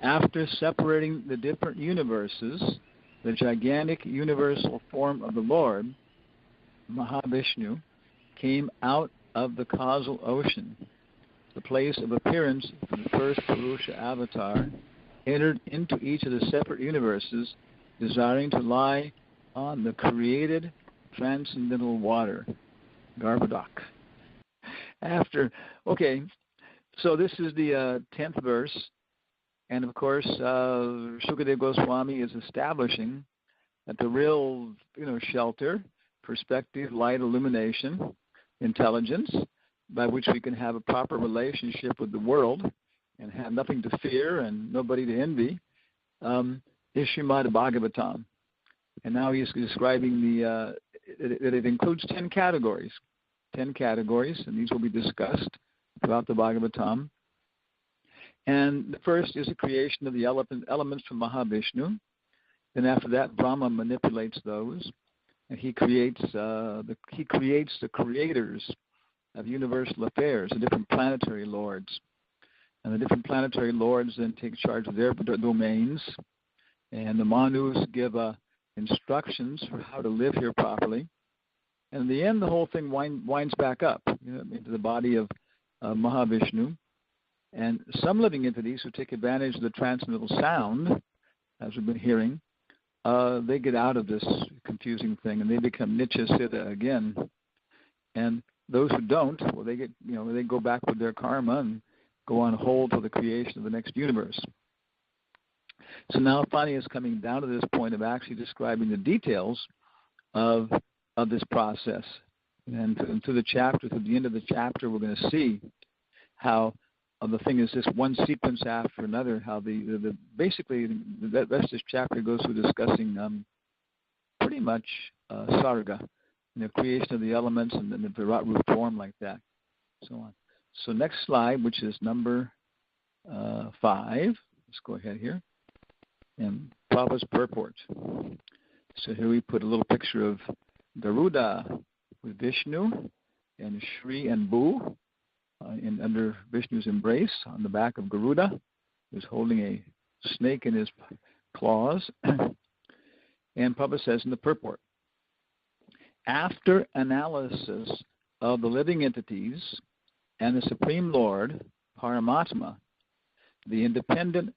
After separating the different universes, the gigantic universal form of the Lord, Mahā-Viṣṇu, came out of the Causal Ocean, the place of appearance for the first puruṣa-avatāra, entered into each of the separate universes, desiring to lie on the created transcendental water, Garbhodaka. So this is the 10th verse, and of course, Sukadeva Goswami is establishing that the real, shelter, perspective, light, illumination, intelligence, by which we can have a proper relationship with the world and have nothing to fear and nobody to envy, is Srimad Bhagavatam. And now he's describing that it includes 10 categories, and these will be discussed throughout the Bhagavatam. And the first is the creation of the elements from Mahā-Viṣṇu. Then after that, Brahma manipulates those, and he creates the creators of universal affairs, the different planetary lords. And the different planetary lords then take charge of their domains, and the Manus give instructions for how to live here properly. And in the end, the whole thing winds back up into the body of Mahā-Viṣṇu. And some living entities who take advantage of the transcendental sound, as we've been hearing, they get out of this confusing thing and they become Nitya Siddha again. And those who don't, well, they get, they go back with their karma and go on hold till the creation of the next universe. So now Fani is coming down to this point of actually describing the details of this process. And through the chapter, through the end of the chapter, we're going to see how the thing is just one sequence after another, how basically the rest of this chapter goes through discussing pretty much sarga, creation of the elements and the Virat root form like that, so on. So next slide, which is number 5. Let's go ahead here. And Prabhupada's purport. So here we put a little picture of Garuda with Vishnu and Shri and Bhu under Vishnu's embrace on the back of Garuda, who's holding a snake in his claws. And Prabhupada says in the purport, after analysis of the living entities and the Supreme Lord, Paramatma, the independent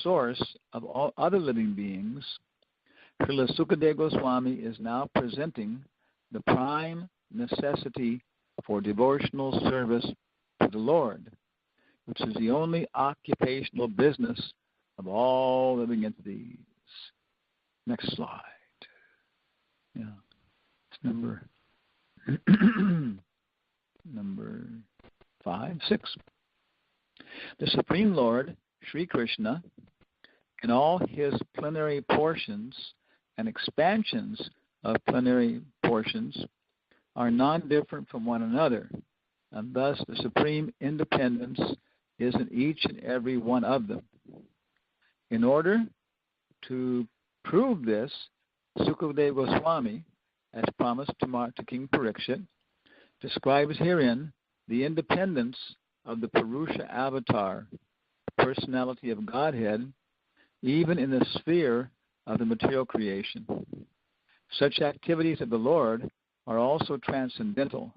source of all other living beings, Srila Sukadeva Goswami is now presenting the prime necessity for devotional service to the Lord, which is the only occupational business of all living entities. Next slide. Yeah, it's number 5, 6. The Supreme Lord, Sri Krishna, in all his plenary portions and expansions of plenary portions, are non-different from one another, and thus the supreme independence is in each and every one of them. In order to prove this, Sukadeva Goswami, as promised to King Parikshit, describes herein the independence of the puruṣa-avatāra, personality of Godhead, even in the sphere of the material creation. Such activities of the Lord are also transcendental,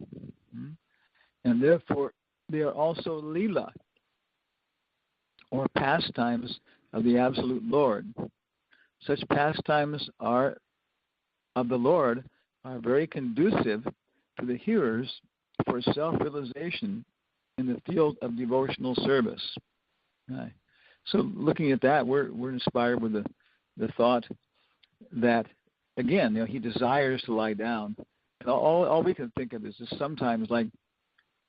and therefore they are also lila, or pastimes of the absolute Lord. Such pastimes of the Lord are very conducive to the hearers for self-realization in the field of devotional service. Right. So looking at that, we're inspired with the thought that, again, he desires to lie down. And all we can think of is just sometimes, like,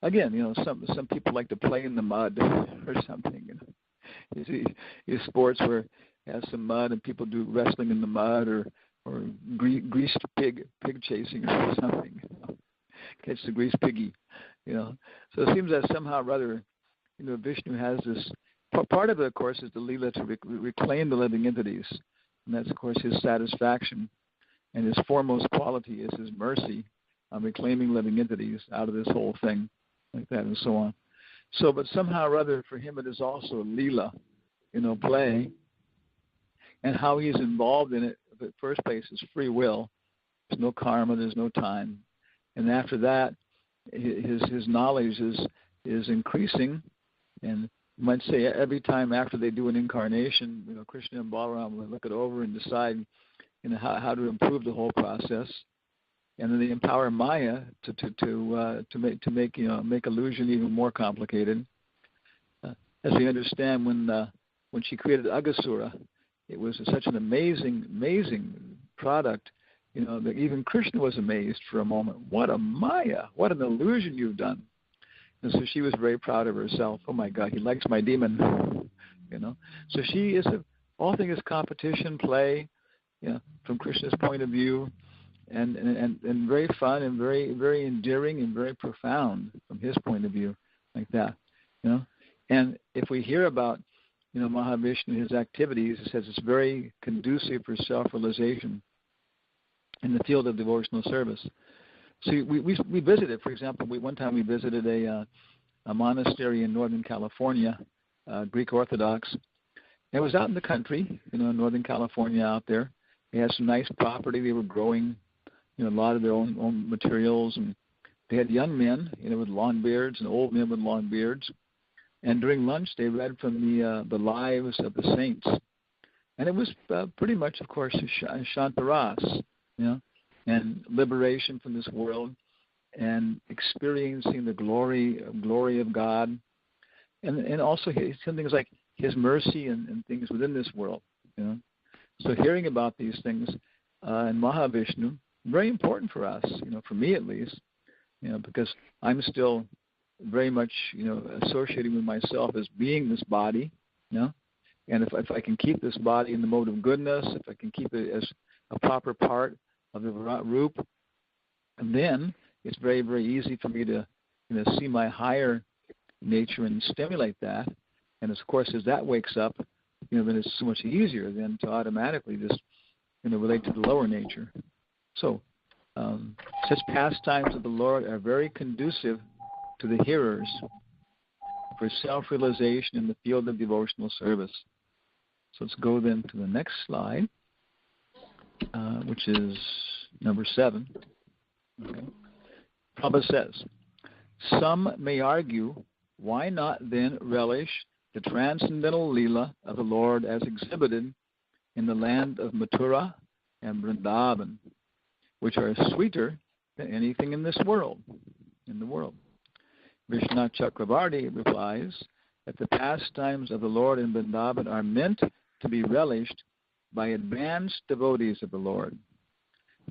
again, some people like to play in the mud or something. You see sports where it has some mud and people do wrestling in the mud or greased pig chasing or something. Catch the greased piggy. So it seems that somehow or other, Vishnu has this. Part of it, of course, is the Leela to reclaim the living entities. And that's, of course, his satisfaction. And his foremost quality is his mercy on reclaiming living entities out of this whole thing, like that and so on. So, but somehow or other, for him, it is also Leela play, and how he's involved in it. The first place is free will. There's no karma. There's no time. And after that, his knowledge is increasing. And you might say every time after they do an incarnation, Krishna and Balaram will look it over and decide, how to improve the whole process. And then they empower Maya to make illusion even more complicated. As we understand, when she created Aghasura, it was such an amazing product, that even Krishna was amazed for a moment. What a Maya! What an illusion you've done! And so she was very proud of herself. Oh my God, he likes my demon, So she is all things competition, play, from Krishna's point of view, and very fun and very very endearing and very profound from his point of view, like that, And if we hear about Mahā-Viṣṇu, his activities, it says it's very conducive for self-realization in the field of devotional service. So we visited, for example, one time we visited a monastery in Northern California, Greek Orthodox. It was out in the country, Northern California out there. They had some nice property. They were growing, a lot of their own materials, and they had young men, with long beards, and old men with long beards. And during lunch, they read from the lives of the saints, and it was pretty much, of course, Shantaras, and liberation from this world, and experiencing the glory of God, and also some things like His mercy and things within this world. So hearing about these things and Mahā-Viṣṇu, very important for us, for me at least, because I'm still very much, associating with myself as being this body, and if I can keep this body in the mode of goodness, if I can keep it as a proper part of the Virat Rup, and then it's very, very easy for me to, see my higher nature and stimulate that. And of course, as that wakes up, then it's so much easier then to automatically just, relate to the lower nature. So, such pastimes of the Lord are very conducive to the hearers for self-realization in the field of devotional service. So let's go then to the next slide, which is number 7. Okay. Prabhupada says, some may argue, why not then relish the transcendental Leela of the Lord as exhibited in the land of Mathura and Vrindavan, which are sweeter than anything in the world. Vishnu Chakravarti replies that the pastimes of the Lord in Vrindavan are meant to be relished by advanced devotees of the Lord.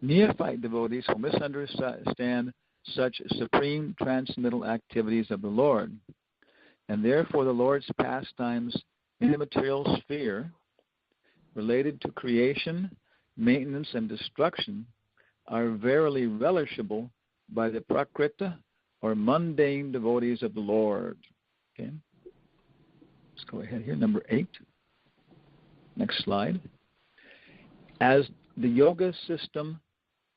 Neophyte devotees will misunderstand such supreme transcendental activities of the Lord, and therefore the Lord's pastimes in the material sphere related to creation, maintenance, and destruction are verily relishable by the prakrita or mundane devotees of the Lord. Okay, let's go ahead here. Number 8. Next slide. As the yoga system,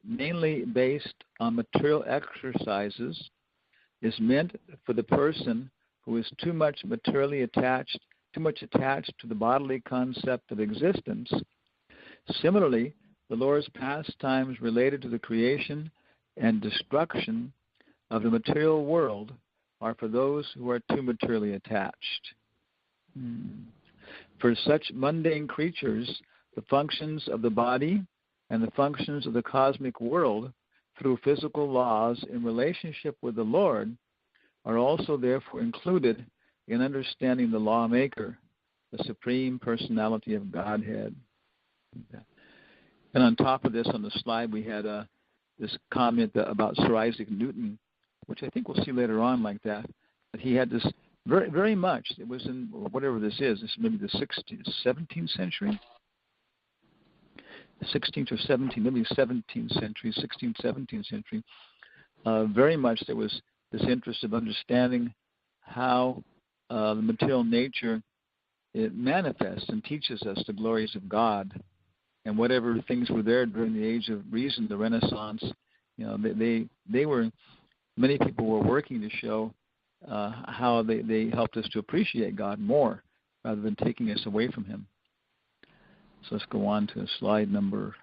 mainly based on material exercises, is meant for the person who is too much attached to the bodily concept of existence, similarly, the Lord's pastimes related to the creation and destruction of the material world are for those who are too materially attached. For such mundane creatures, the functions of the body and the functions of the cosmic world through physical laws in relationship with the Lord are also therefore included in understanding the lawmaker, the Supreme Personality of Godhead. And on top of this, on the slide, we had this comment about Sir Isaac Newton, which I think we'll see later on like that. But he had this very, very much, it was in whatever this is maybe the 17th century? 16th or 17th, maybe 17th century, 16th, 17th century. Very much there was this interest of understanding how the material nature, it manifests and teaches us the glories of God. And whatever things were there during the Age of Reason, the Renaissance, they were, many people were working to show how they helped us to appreciate God more. rather than taking us away from him. So let's go on to slide number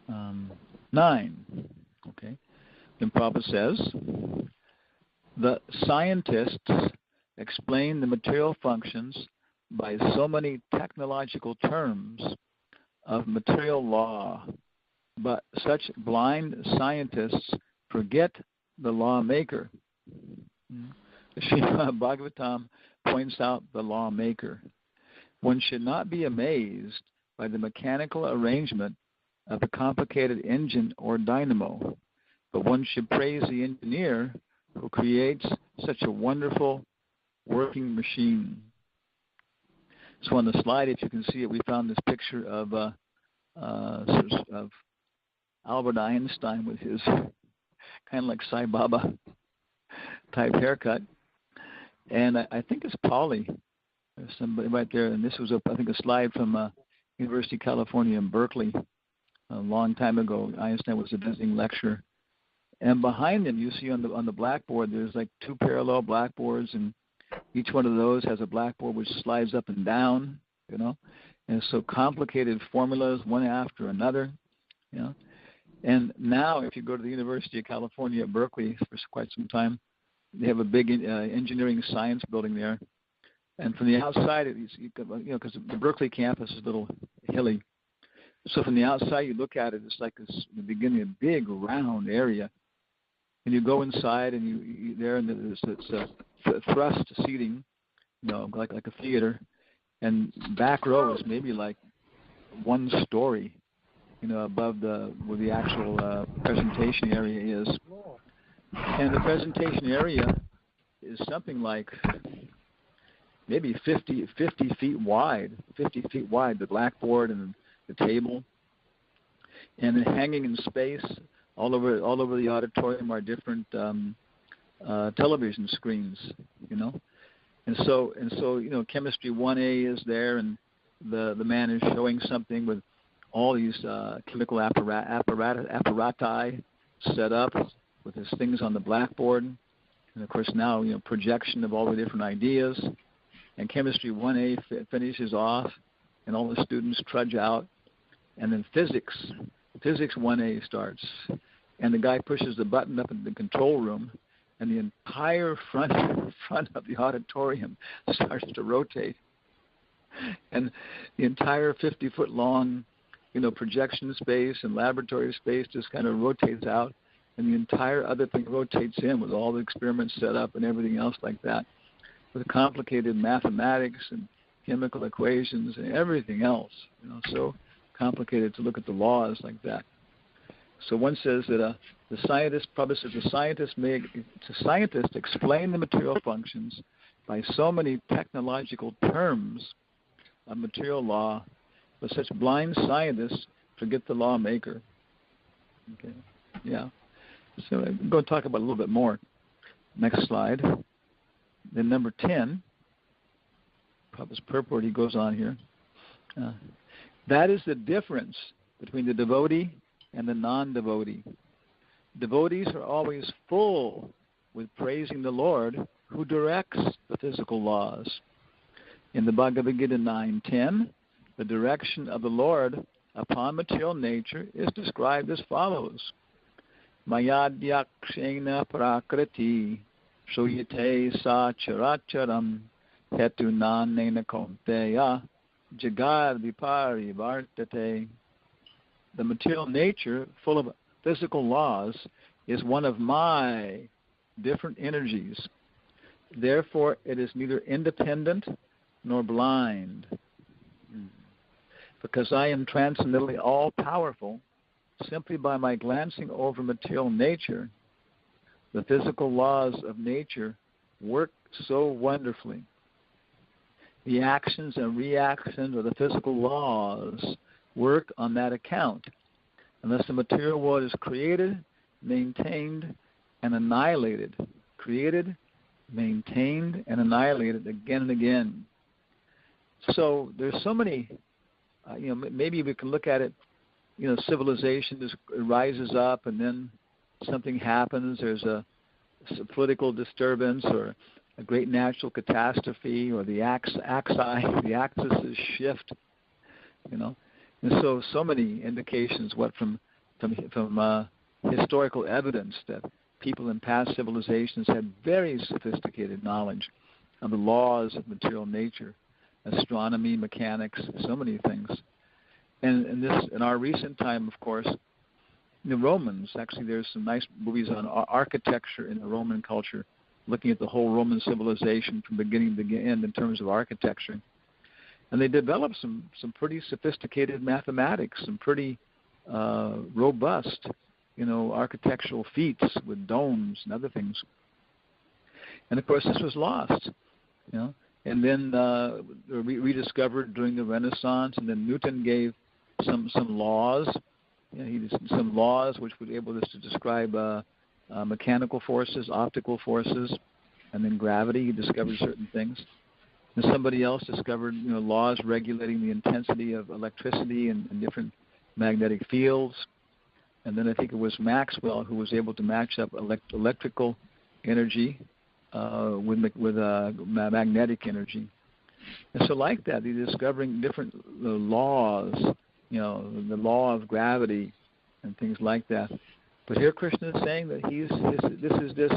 9. Okay. Then Prabhupada says, the scientists explain the material functions by so many technological terms of material law, but such blind scientists forget the lawmaker. The Srimad Bhagavatam points out the lawmaker. One should not be amazed by the mechanical arrangement of a complicated engine or dynamo, but one should praise the engineer who creates such a wonderful working machine. So on the slide, if you can see it, we found this picture of Albert Einstein with his kind of like Sai Baba type haircut. And I think it's Polly. There's somebody right there. And this was, I think, a slide from University of California in Berkeley a long time ago. Einstein was a visiting lecturer. And behind him, you see on the blackboard, there's like 2 parallel blackboards, and each one of those has a blackboard which slides up and down, you know. And so complicated formulas, one after another, you know. And now if you go to the University of California at Berkeley for quite some time, they have a big engineering science building there. And from the outside, because the Berkeley campus is a little hilly. So from the outside, you look at it, it's like this, the beginning of a big round area. And you go inside, and you there, and it's thrust seating, you know, like a theater. And back row is maybe like 1 story, you know, above where the actual presentation area is. And the presentation area is something like maybe 50 feet wide, the blackboard and the table. And then hanging in space all over the auditorium are different television screens, you know. And so you know, chemistry 1A is there, and the man is showing something with all these chemical apparati set up with his things on the blackboard. And of course now, you know, projection of all the different ideas. And chemistry 1A finishes off, and all the students trudge out. And then physics 1A starts. And the guy pushes the button up in the control room, and the entire front of the auditorium starts to rotate. And the entire 50-foot long, you know, projection space and laboratory space just kind of rotates out, and the entire other thing rotates in with all the experiments set up and everything else like that, with complicated mathematics and chemical equations and everything else, you know, so complicated to look at the laws like that. So one says that the scientist explain the material functions by so many technological terms of material law, but such blind scientists forget the lawmaker. Okay, yeah. So I'm going to talk about it a little bit more. Next slide. Then number 10, Prabhupada's purport, he goes on here. That is the difference between the devotee and the non-devotee. Devotees are always full with praising the Lord who directs the physical laws. In the Bhagavad Gita 9:10, the direction of the Lord upon material nature is described as follows. Mayadhyakshena prakriti shuyate sa characharam hetunanena kaunteya jagad vipari vartate. The material nature, full of physical laws, is one of my different energies. Therefore, it is neither independent nor blind. Because I am transcendently all-powerful, simply by my glancing over material nature, the physical laws of nature work so wonderfully. The actions and reactions of the physical laws work on that account, unless the material world is created, maintained, and annihilated. Created, maintained, and annihilated again and again. So there's so many, you know, maybe we can look at it, you know, civilization just rises up and then something happens, there's a political disturbance or a great natural catastrophe, or the axis shift, you know. And so many indications from historical evidence that people in past civilizations had very sophisticated knowledge of the laws of material nature, astronomy, mechanics, so many things. And in our recent time, of course, the Romans, actually there's some nice movies on architecture in the Roman culture, looking at the whole Roman civilization from beginning to end in terms of architecture. And they developed some pretty sophisticated mathematics, some pretty robust, architectural feats with domes and other things. And of course, this was lost, And then rediscovered during the Renaissance, and then Newton gave some laws. He did some laws which would enable us to describe mechanical forces, optical forces, and then gravity. He discovered certain things. And somebody else discovered, laws regulating the intensity of electricity and different magnetic fields. And then I think it was Maxwell who was able to match up electrical energy with magnetic energy. And so like that, they're discovering different laws, the law of gravity and things like that. But here Krishna is saying that this is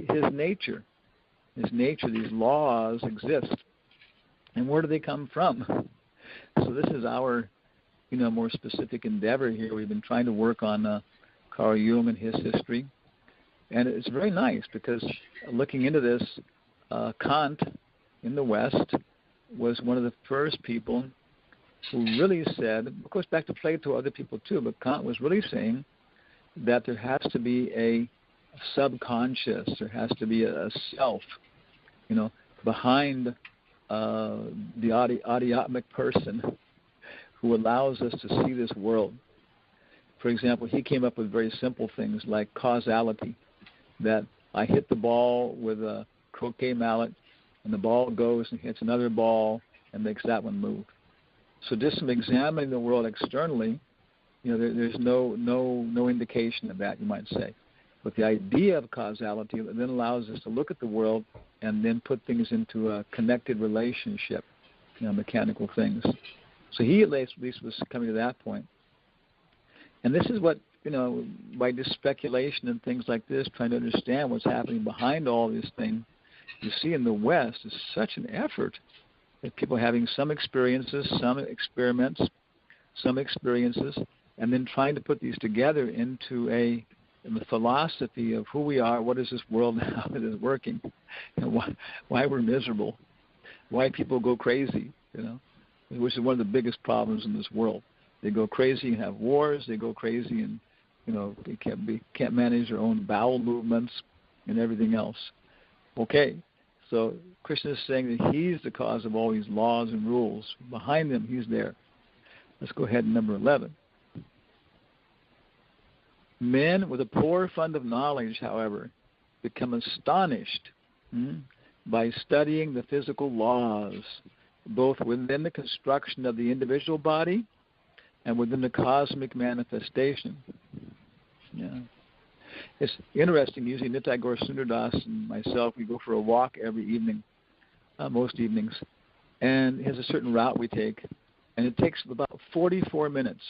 his nature. His nature, these laws exist. And where do they come from? So this is our, more specific endeavor here. We've been trying to work on Carl Jung and his history. And it's very nice because looking into this, Kant in the West was one of the first people who really said, of course back to Plato, other people too, but Kant was really saying that there has to be a subconscious, there has to be a self, behind the adiatmic person who allows us to see this world. For example, he came up with very simple things like causality, that I hit the ball with a croquet mallet, and the ball goes and hits another ball and makes that one move. So just from examining the world externally, there's no indication of that, you might say. But the idea of causality then allows us to look at the world and then put things into a connected relationship, mechanical things. So he at least was coming to that point. And this is what, by just speculation and things like this, trying to understand what's happening behind all these things, you see in the West is such an effort that people are having some experiences, some experiments, some experiences, and then trying to put these together into the philosophy of who we are, what is this world, how it is working, why we're miserable, why people go crazy, which is one of the biggest problems in this world. They go crazy and have wars. They go crazy and, they can't manage their own bowel movements and everything else. Okay, so Krishna is saying that he's the cause of all these laws and rules. Behind them, he's there. Let's go ahead to number 11. Men with a poor fund of knowledge, however, become astonished by studying the physical laws, both within the construction of the individual body and within the cosmic manifestation. Yeah. It's interesting, usually Nitai Gaur Sundardas and myself, we go for a walk every evening, most evenings, and there's a certain route we take, and it takes about 44 minutes,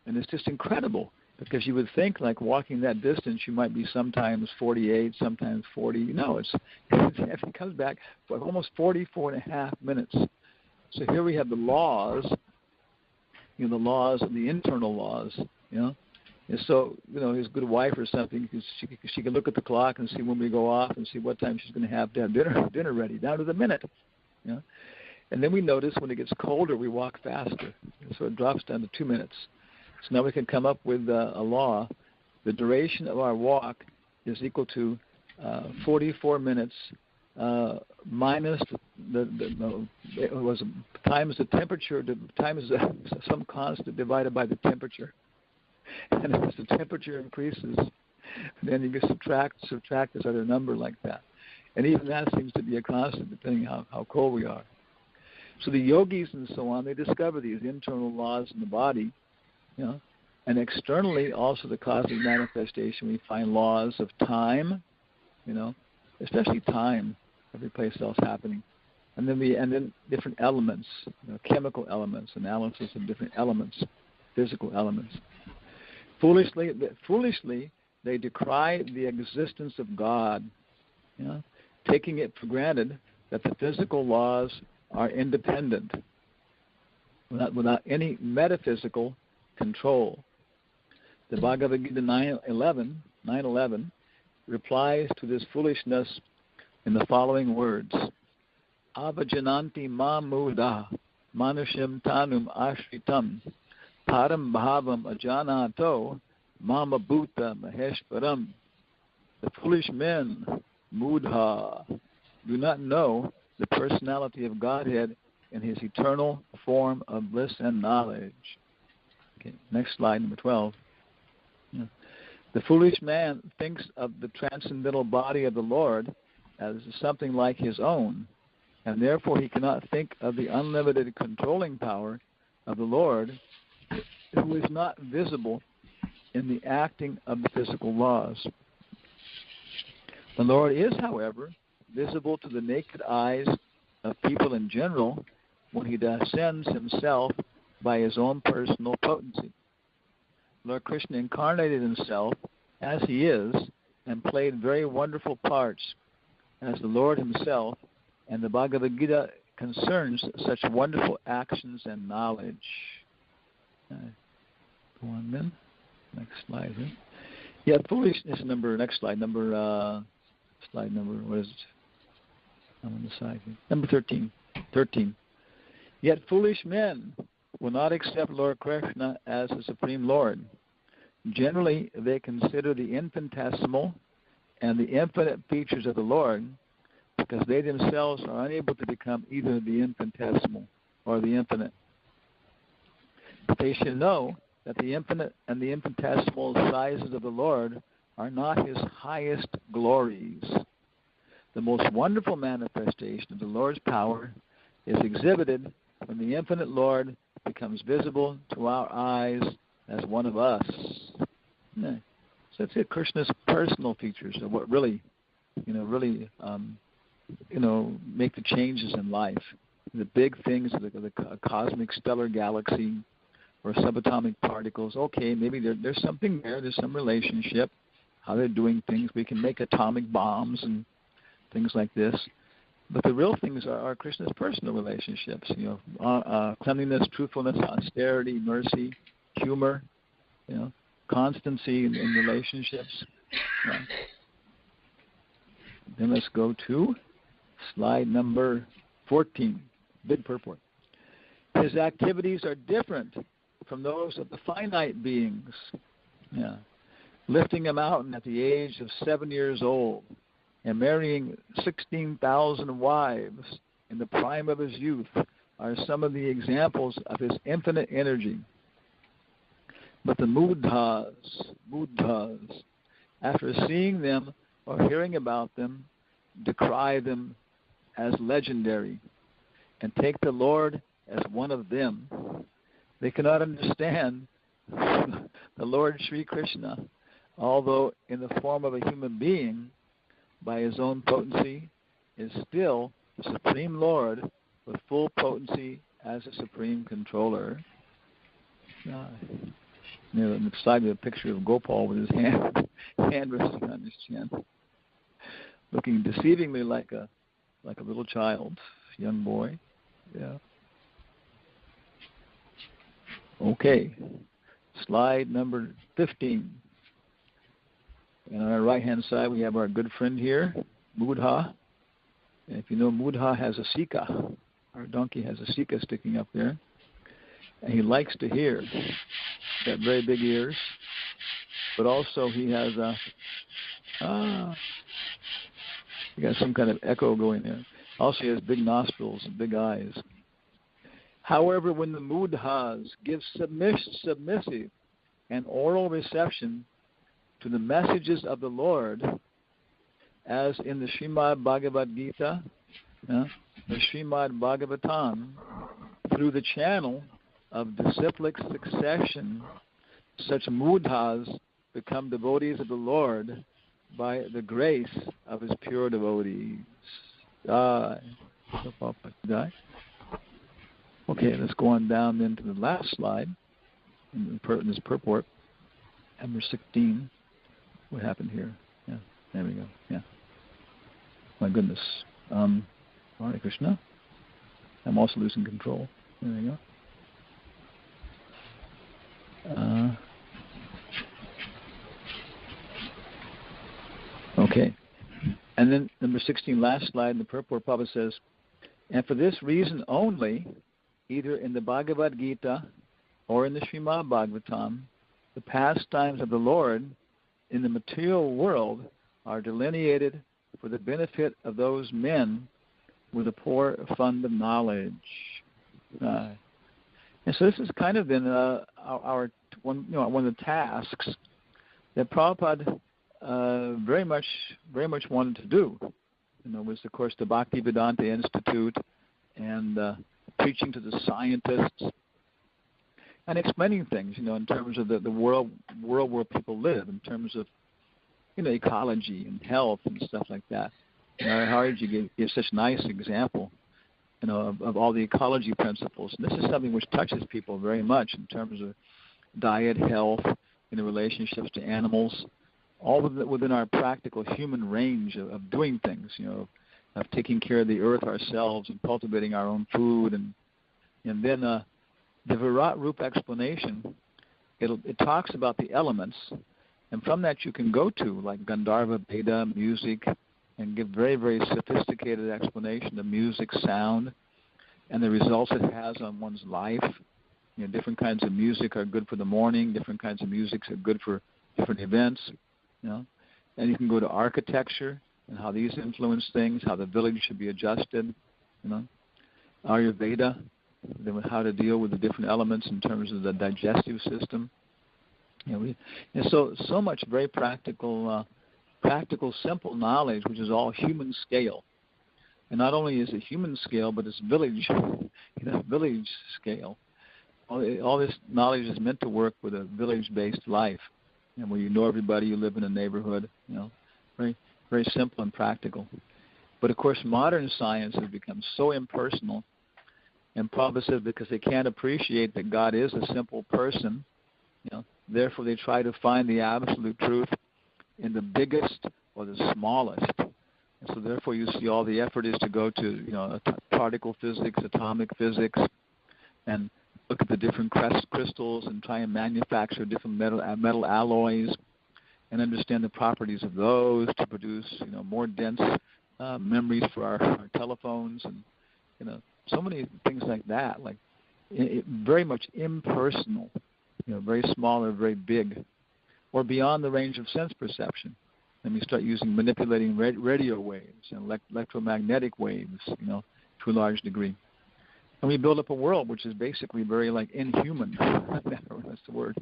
and it's just incredible, because you would think like walking that distance, you might be sometimes 48, sometimes 40, it comes back for almost 44 and a half minutes. So here we have the laws, the laws, the internal laws, And so, his good wife or something, she can look at the clock and see when we go off and see what time she's going to have dinner ready, down to the minute. And then we notice when it gets colder, we walk faster. So it drops down to 2 minutes. So now we can come up with a law. The duration of our walk is equal to 44 minutes minus times the temperature, times some constant divided by the temperature. And as the temperature increases, then you can subtract this other number like that. And even that seems to be a constant depending on how cold we are. So the yogis and so on, they discover these internal laws in the body, and externally also the cosmic manifestation, we find laws of time, especially time, every place else happening. And then different elements, chemical elements, analysis of different elements, physical elements. Foolishly, they decry the existence of God, taking it for granted that the physical laws are independent, without any metaphysical control. The Bhagavad Gita 9:11 replies to this foolishness in the following words: Avajananti ma muda manusham tanum ashritam param bhavam ajanato mama bhuta maheshwaram. The foolish men, mudha, do not know the personality of Godhead in his eternal form of bliss and knowledge. Okay, next slide, number 12. The foolish man thinks of the transcendental body of the Lord as something like his own, and therefore he cannot think of the unlimited controlling power of the Lord, who is not visible in the acting of the physical laws. The Lord is, however, visible to the naked eyes of people in general when he ascends himself by his own personal potency. Lord Krishna incarnated himself as he is and played very wonderful parts as the Lord himself, and the Bhagavad Gita concerns such wonderful actions and knowledge. Go on then. Next slide here. Yeah, foolishness next slide, slide number, what is it? I'm on the side here. Number 13. Yet foolish men will not accept Lord Krishna as the Supreme Lord. Generally, they consider the infinitesimal and the infinite features of the Lord because they themselves are unable to become either the infinitesimal or the infinite. But they should know that the infinite and the infinitesimal sizes of the Lord are not his highest glories. The most wonderful manifestation of the Lord's power is exhibited when the infinite Lord becomes visible to our eyes as one of us. So that's it. Krishna's personal features are what really make the changes in life. The big things, the cosmic stellar galaxy or subatomic particles. Okay, maybe there's something there. There's some relationship. How they're doing things. We can make atomic bombs and things like this. But the real things are Krishna's personal relationships. Cleanliness, truthfulness, austerity, mercy, humor. Constancy in relationships. Then let's go to slide number 14. Big purport. His activities are different from those of the finite beings. Lifting a mountain at the age of 7 years old and marrying 16,000 wives in the prime of his youth are some of the examples of his infinite energy. But the mudhas, after seeing them or hearing about them, decry them as legendary and take the Lord as one of them. They cannot understand the Lord Sri Krishna, although in the form of a human being, by his own potency, is still the Supreme Lord with full potency as a Supreme Controller. On the slide we have a picture of Gopal with his hand resting on his chin, looking deceivingly like a little child, young boy. Okay, slide number 15. And on our right-hand side, we have our good friend here, Mudha. And if you know, Mudha has a sika. Our donkey has a sika sticking up there. And he likes to hear. He's got very big ears. But also he has he got some kind of echo going there. Also he has big nostrils and big eyes. However, when the mudhas give submissive and oral reception to the messages of the Lord, as in the Srimad Bhagavad Gita, the Srimad Bhagavatam, through the channel of disciplic succession, such mudhas become devotees of the Lord by the grace of his pure devotees. Okay, let's go on down then to the last slide in this purport, number 16. What happened here? Yeah, there we go. Yeah. My goodness. Hare Krishna. I'm also losing control. There we go. Okay. And then number 16, last slide in the purport, Prabhupada says, and for this reason only, either in the Bhagavad Gita or in the Srimad Bhagavatam, the pastimes of the Lord in the material world are delineated for the benefit of those men with a poor fund of knowledge. And so this has kind of been our one of the tasks that Prabhupada very much wanted to do. Was of course the Bhaktivedanta Institute and preaching to the scientists and explaining things, in terms of the world where people live, in terms of ecology and health and stuff like that. Hariji gave such a nice example, of all the ecology principles. And this is something which touches people very much in terms of diet, health, relationships to animals, all within our practical human range of doing things, of taking care of the earth ourselves and cultivating our own food. And then the Virat Rupa explanation, it talks about the elements, and from that you can go to like Gandharva, Veda, music, and give very, very sophisticated explanation of music, sound, and the results it has on one's life. Different kinds of music are good for the morning, different kinds of music are good for different events. And you can go to architecture and how these influence things, how the village should be adjusted, Ayurveda, then how to deal with the different elements in terms of the digestive system. So much very practical, simple knowledge, which is all human scale. And not only is it human scale, but it's village, village scale. All this knowledge is meant to work with a village-based life, where you know everybody, you live in a neighborhood, very, very simple and practical. But of course, modern science has become so impersonal, and Prabhupada says because they can't appreciate that God is a simple person, therefore they try to find the absolute truth in the biggest or the smallest. And so therefore you see all the effort is to go to, particle physics, atomic physics, and look at the different crystals and try and manufacture different metal alloys and understand the properties of those to produce, more dense memories for our telephones and, so many things like that, like very much impersonal, very small or very big, or beyond the range of sense perception. And we start manipulating radio waves and electromagnetic waves, to a large degree. And we build up a world which is basically very inhuman. That's the word.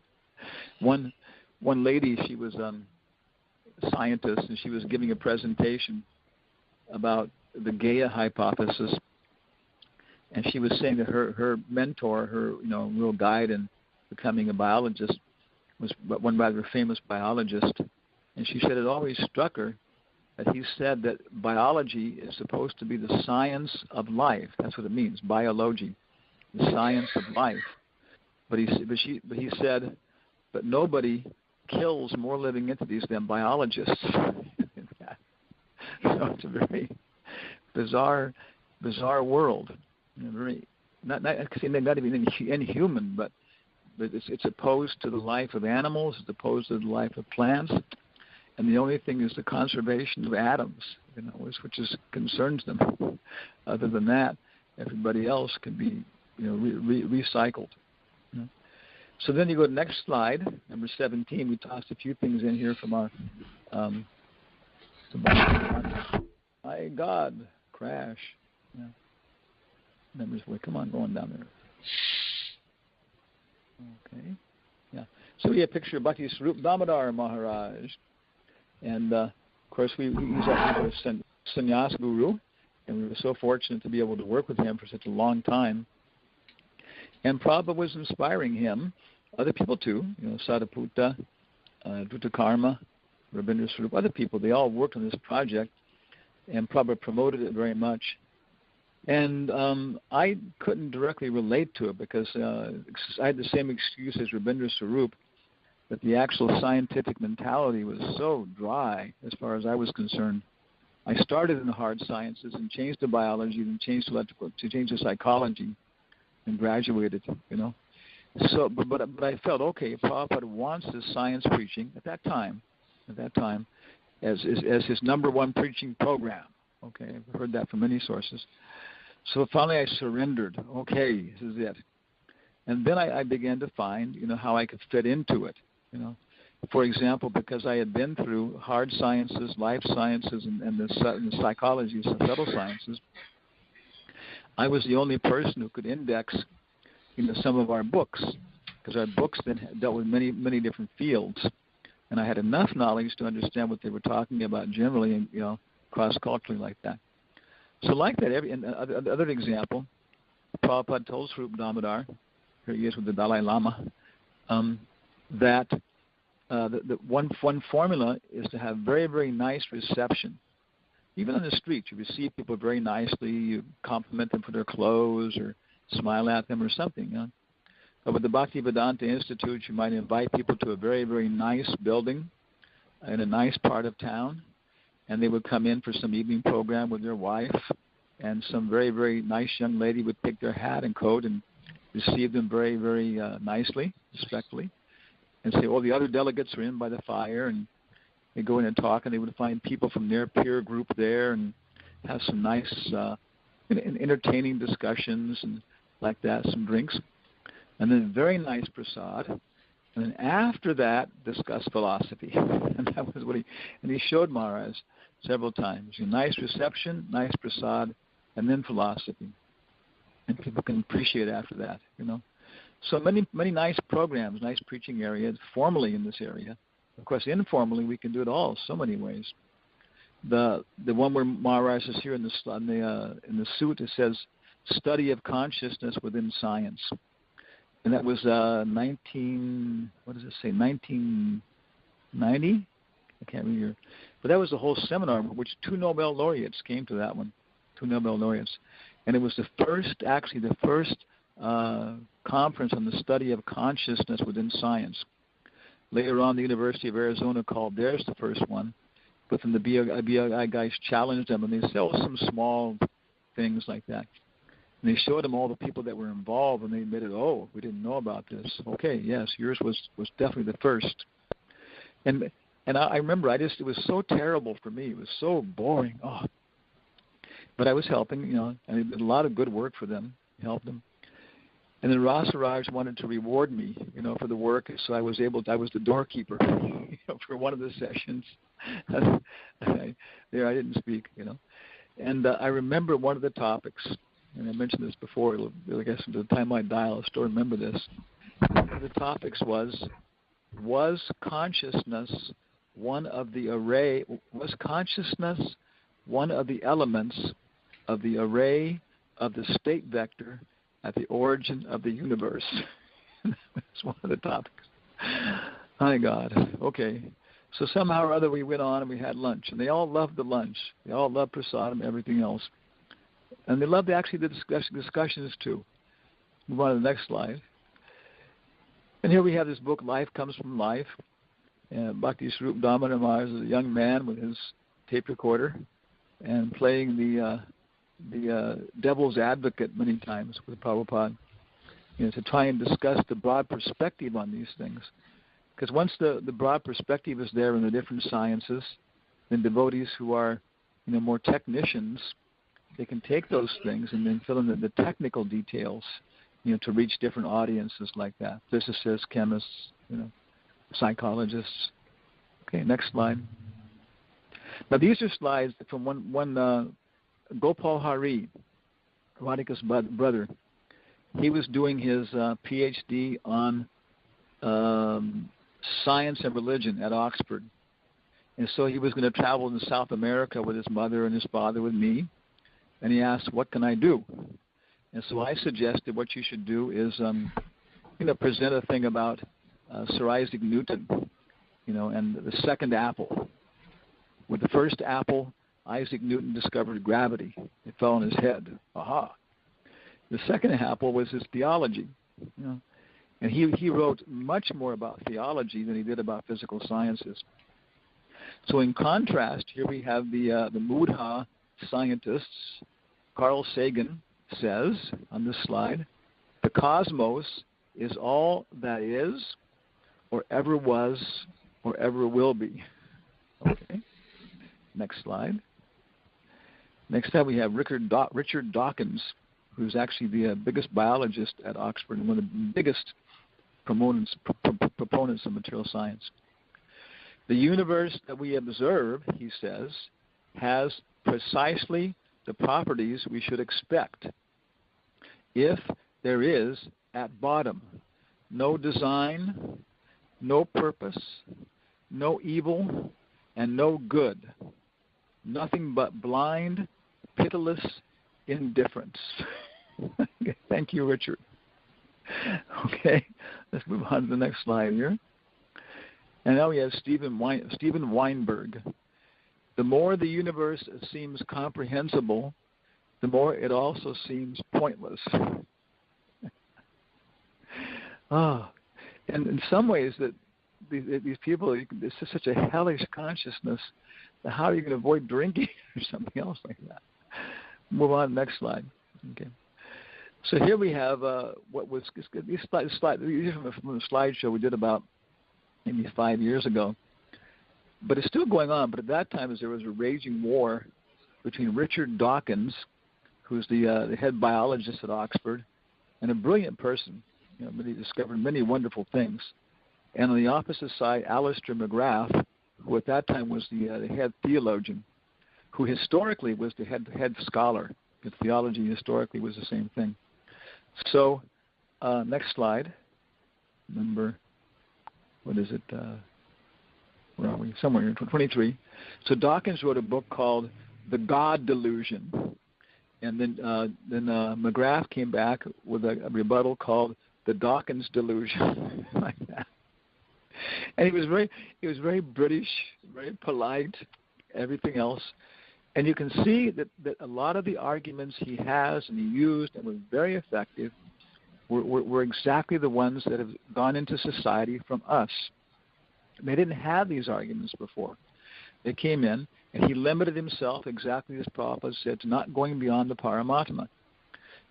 One lady, she was a scientist, and she was giving a presentation about the Gaia hypothesis. And she was saying that her mentor, her real guide in becoming a biologist, was one rather famous biologist. And she said it always struck her that he said that biology is supposed to be the science of life. That's what it means, biology, the science of life. But he said, but nobody kills more living entities than biologists. So it's a very bizarre world. Very not even inhuman, but it's opposed to the life of animals, it's opposed to the life of plants. And the only thing is the conservation of atoms, which concerns them. Other than that, everybody else can be, recycled. So then you go to the next slide, number 17. We tossed a few things in here from our. My God, crash. Yeah. Numbers. Come on, going down there. Okay. Yeah. So we have a picture of Bhakti Swarup Damodar Maharaj. And, of course, he's a sannyas guru, and we were so fortunate to be able to work with him for such a long time. And Prabhupada was inspiring him, other people too, Sadhaputta, Dhutakarma, Rabindra Swarup, other people, they all worked on this project and probably promoted it very much. And I couldn't directly relate to it because I had the same excuse as Rabindra Swarup, that the actual scientific mentality was so dry as far as I was concerned. I started in the hard sciences and changed to biology and changed to psychology and graduated, So, but I felt, okay, Prabhupada wants this science preaching at that time, as his number one preaching program. Okay, I've heard that from many sources. So finally I surrendered. Okay, this is it. And then I began to find, how I could fit into it. For example, because I had been through hard sciences, life sciences, and the psychology, the subtle sciences, I was the only person who could index, some of our books, because our books then dealt with many, many different fields, and I had enough knowledge to understand what they were talking about generally, and cross-culturally like that. So like that, another example, Prabhupada told Swarup Damodar, here he is with the Dalai Lama, that the one formula is to have very, very nice reception. Even on the street, you receive people very nicely, you compliment them for their clothes or smile at them or something. But with the Bhaktivedanta Institute, you might invite people to a very, very nice building in a nice part of town, and they would come in for some evening program with their wife, and some very, very nice young lady would pick their hat and coat and receive them very, very nicely, respectfully, and say, the other delegates are in by the fire, and they go in and talk, and they would find people from their peer group there and have some nice entertaining discussions and like that, some drinks, and then very nice prasad, and then after that, discuss philosophy. And that was what he showed Maharaj several times. A nice reception, nice prasad, and then philosophy. And people can appreciate after that, So many, many nice programs, nice preaching areas, formally in this area. Of course, informally, we can do it all so many ways. The one where Maharaj is here in the suit, it says, study of consciousness within science. And that was 1990? I can't remember. But that was the whole seminar, which 2 Nobel laureates came to that one, 2 Nobel laureates. And it was the first conference on the study of consciousness within science. Later on, the University of Arizona called theirs the first one. But then the BI guys challenged them, and they said, some small things like that. And they showed them all the people that were involved, and they admitted, we didn't know about this. Okay, yes, yours was definitely the first. And I remember, it was so terrible for me. It was so boring. But I was helping, and I did a lot of good work for them, helped them. And then Rasaraj wanted to reward me, for the work, so I was the doorkeeper, for one of the sessions. I didn't speak, And I remember one of the topics, and I mentioned this before, I guess by the time I die, I'll still remember this. One of the topics was consciousness one of the elements of the array of the state vector at the origin of the universe? That's one of the topics. My God. Okay. So somehow or other we went on and we had lunch, and they all loved the lunch. They all loved prasadam and everything else. And they loved actually the discussions too. Move on to the next slide. And here we have this book, Life Comes from Life. And Bhakti Swarup Damodar Maharaj is a young man with his tape recorder and playing the devil's advocate many times with Prabhupada, to try and discuss the broad perspective on these things. Because once the broad perspective is there in the different sciences, then devotees who are, more technicians, they can take those things and then fill in the technical details, to reach different audiences like that. Physicists, chemists, psychologists. Okay, next slide. Now these are slides from one Gopal Hari, Radhika's brother. He was doing his PhD on science and religion at Oxford. And so he was going to travel in South America with his mother and his father with me. And he asked, what can I do? And so I suggested what you should do is, present a thing about Sir Isaac Newton and the second apple. With the first apple, Isaac Newton discovered gravity. It fell on his head. Aha. The second apple was his theology. And he wrote much more about theology than he did about physical sciences. So in contrast, here we have the Buddha scientists. Carl Sagan says on this slide, the cosmos is all that is, or ever was, or ever will be. Okay. Next slide. Next up we have Richard Dawkins, who's actually the biggest biologist at Oxford and one of the biggest proponents of material science. The universe that we observe, he says, has precisely the properties we should expect if there is, at bottom, no design, no purpose, no evil, and no good. Nothing but blind, pitiless indifference. Thank you, Richard. Okay, let's move on to the next slide here. And now we have Steven Weinberg. The more the universe seems comprehensible, the more it also seems pointless. And in some ways, that these people, it's just such a hellish consciousness. How are you going to avoid drinking or something else like that? Move on, next slide. Okay. So here we have what was these are from the slideshow we did about maybe 5 years ago. But it's still going on. But at that time, there was a raging war between Richard Dawkins, who's the head biologist at Oxford, and a brilliant person. He discovered many wonderful things. And on the opposite side, Alistair McGrath, who at that time was the head theologian, who historically was the head scholar, because theology historically was the same thing. So, next slide. Number, what is it? Where are we? Somewhere here, 23. So Dawkins wrote a book called The God Delusion. And then McGrath came back with a rebuttal called The Dawkins Delusion, like that. And he was very British, very polite, everything else. And you can see that a lot of the arguments he has and he used and were very effective were exactly the ones that have gone into society from us. They didn't have these arguments before. They came in, and he limited himself, exactly as Prabhupada said, to not going beyond the Paramatma.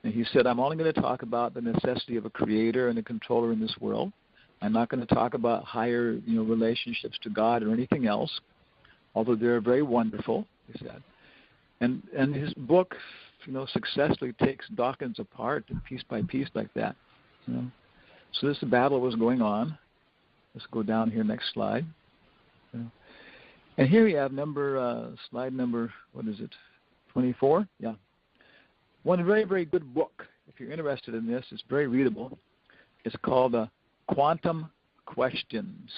And he said, I'm only going to talk about the necessity of a creator and a controller in this world. I'm not going to talk about higher, relationships to God or anything else, although they're very wonderful, he said. And his book, successfully takes Dawkins apart piece by piece like that. So this battle was going on. Let's go down here, next slide. And here we have slide number, what is it, 24? Yeah. One very, very good book. If you're interested in this, it's very readable. It's called Quantum Questions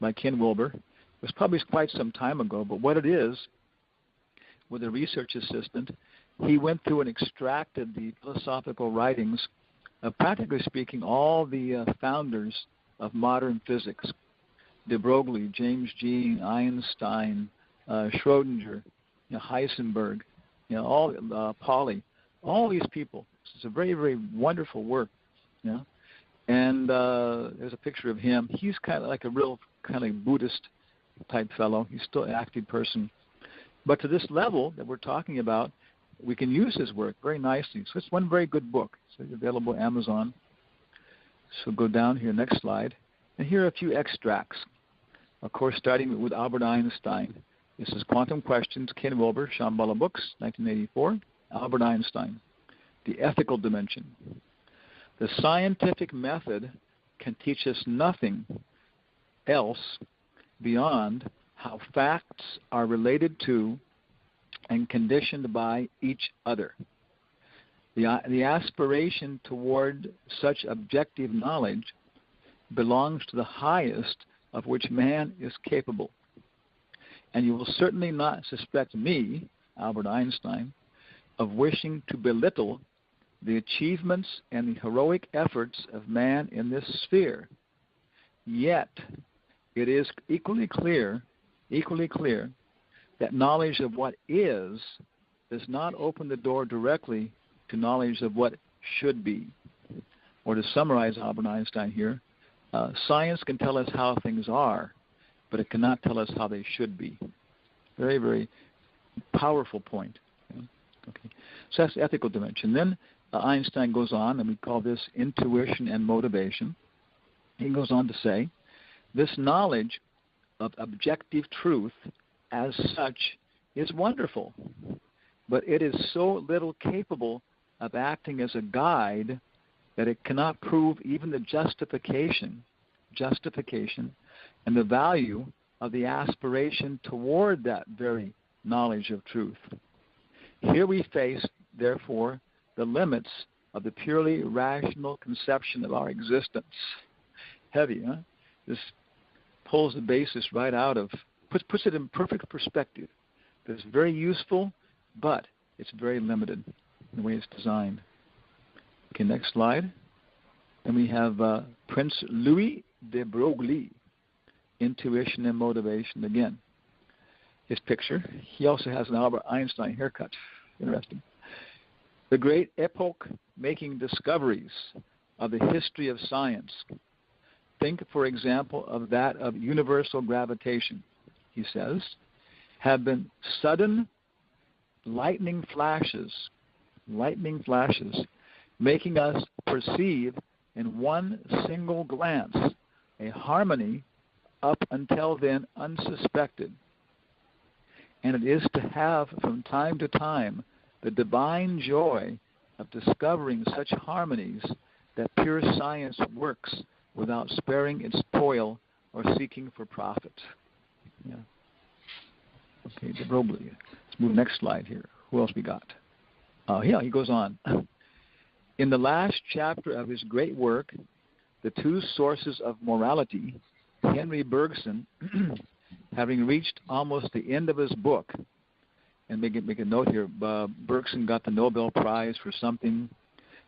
by Ken Wilber. It was published quite some time ago, but what it is, with a research assistant, he went through and extracted the philosophical writings of, practically speaking, all the founders of modern physics. De Broglie, James Jean, Einstein, Schrodinger, Heisenberg, all Pauli, all these people. It's a very, very wonderful work. And there's a picture of him. He's kind of like a real kind of Buddhist type fellow. He's still an active person. But to this level that we're talking about, we can use his work very nicely. So it's one very good book. It's available on Amazon. So go down here, next slide. And here are a few extracts. Of course, starting with Albert Einstein. This is Quantum Questions, Ken Wilber, Shambhala Books, 1984. Albert Einstein, The Ethical Dimension. The scientific method can teach us nothing else beyond how facts are related to and conditioned by each other. The aspiration toward such objective knowledge belongs to the highest of which man is capable. And you will certainly not suspect me, Albert Einstein, of wishing to belittle the achievements and the heroic efforts of man in this sphere. Yet, it is equally clear that knowledge of what is does not open the door directly to knowledge of what should be. Or to summarize Albert Einstein here, science can tell us how things are, but it cannot tell us how they should be. Very, very powerful point. Okay. So that's the ethical dimension. Then Einstein goes on, and we call this intuition and motivation. He goes on to say, this knowledge of objective truth as such is wonderful, but it is so little capable of acting as a guide that it cannot prove even the justification and the value of the aspiration toward that very knowledge of truth. Here we face, therefore, the limits of the purely rational conception of our existence. Heavy, huh? This pulls the basis right out of, puts it in perfect perspective. It's very useful, but it's very limited in the way it's designed. Okay, next slide. And we have Prince Louis de Broglie, Intuition and Motivation again. His picture. He also has an Albert Einstein haircut. Interesting. The great epoch-making discoveries of the history of science. Think, for example, of that of universal gravitation, he says, have been sudden lightning flashes, making us perceive in one single glance a harmony up until then unsuspected. And it is to have from time to time the divine joy of discovering such harmonies that pure science works without sparing its toil or seeking for profit. Yeah. Okay, de Broglie. Let's move next slide here. Who else we got? Yeah, he goes on. In the last chapter of his great work, The Two Sources of Morality, Henry Bergson, having reached almost the end of his book, and make a note here, Bergson got the Nobel Prize for something,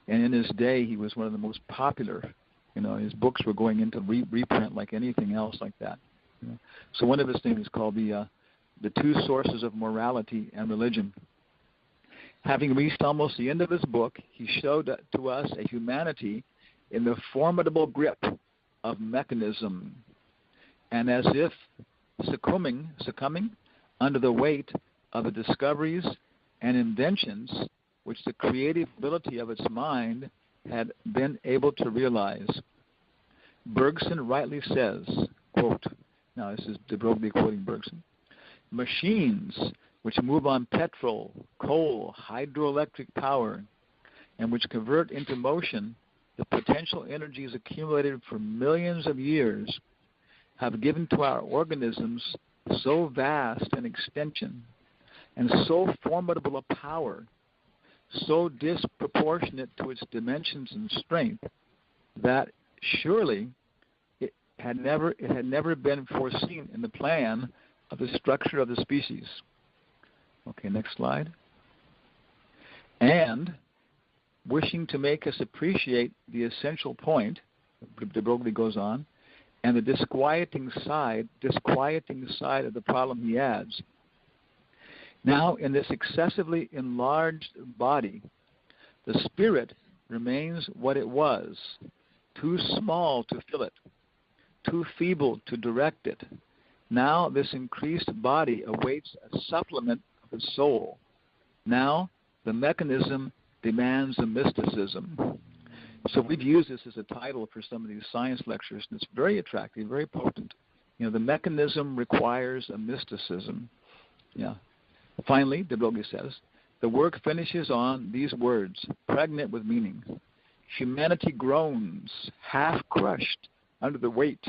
and in his day he was one of the most popular. His books were going into reprint like anything else like that. So one of his things is called the Two Sources of Morality and Religion. Having reached almost the end of his book, he showed to us a humanity in the formidable grip of mechanism, and as if succumbing under the weight of the discoveries and inventions which the creative ability of its mind had been able to realize. Bergson rightly says, quote, now this is de Broglie quoting Bergson, machines which move on petrol, coal, hydroelectric power, and which convert into motion the potential energies accumulated for millions of years, have given to our organisms so vast an extension and so formidable a power, so disproportionate to its dimensions and strength, that surely it had never been foreseen in the plan of the structure of the species. Okay, next slide. And wishing to make us appreciate the essential point, de Broglie goes on, and the disquieting side of the problem, he adds, now in this excessively enlarged body, the spirit remains what it was, too small to fill it, too feeble to direct it. Now this increased body awaits a supplement of the soul. Now the mechanism demands a mysticism. So we've used this as a title for some of these science lectures, and it's very attractive, very potent. The mechanism requires a mysticism. Yeah. Finally, de Broglie says, the work finishes on these words, pregnant with meaning. Humanity groans, half crushed under the weight.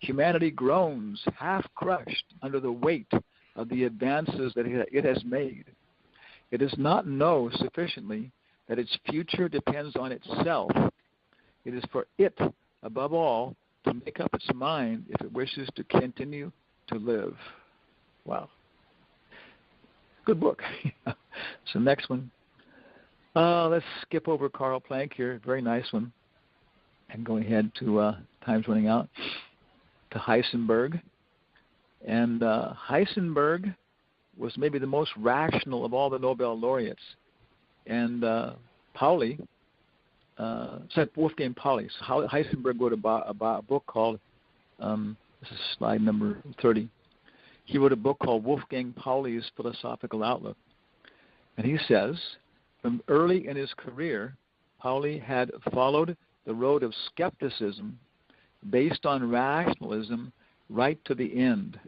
Humanity groans, half crushed under the weight of the advances that it has made. It does not know sufficiently that its future depends on itself. It is for it, above all, to make up its mind if it wishes to continue to live. Wow. Good book. So next one. Let's skip over Karl Planck here. Very nice one. And go ahead to time's running out. to Heisenberg. And Heisenberg was maybe the most rational of all the Nobel laureates. And Pauli, Wolfgang Pauli, so Heisenberg wrote a book called, this is slide number 30. He wrote a book called Wolfgang Pauli's Philosophical Outlook. And he says, from early in his career, Pauli had followed the road of skepticism based on rationalism right to the end.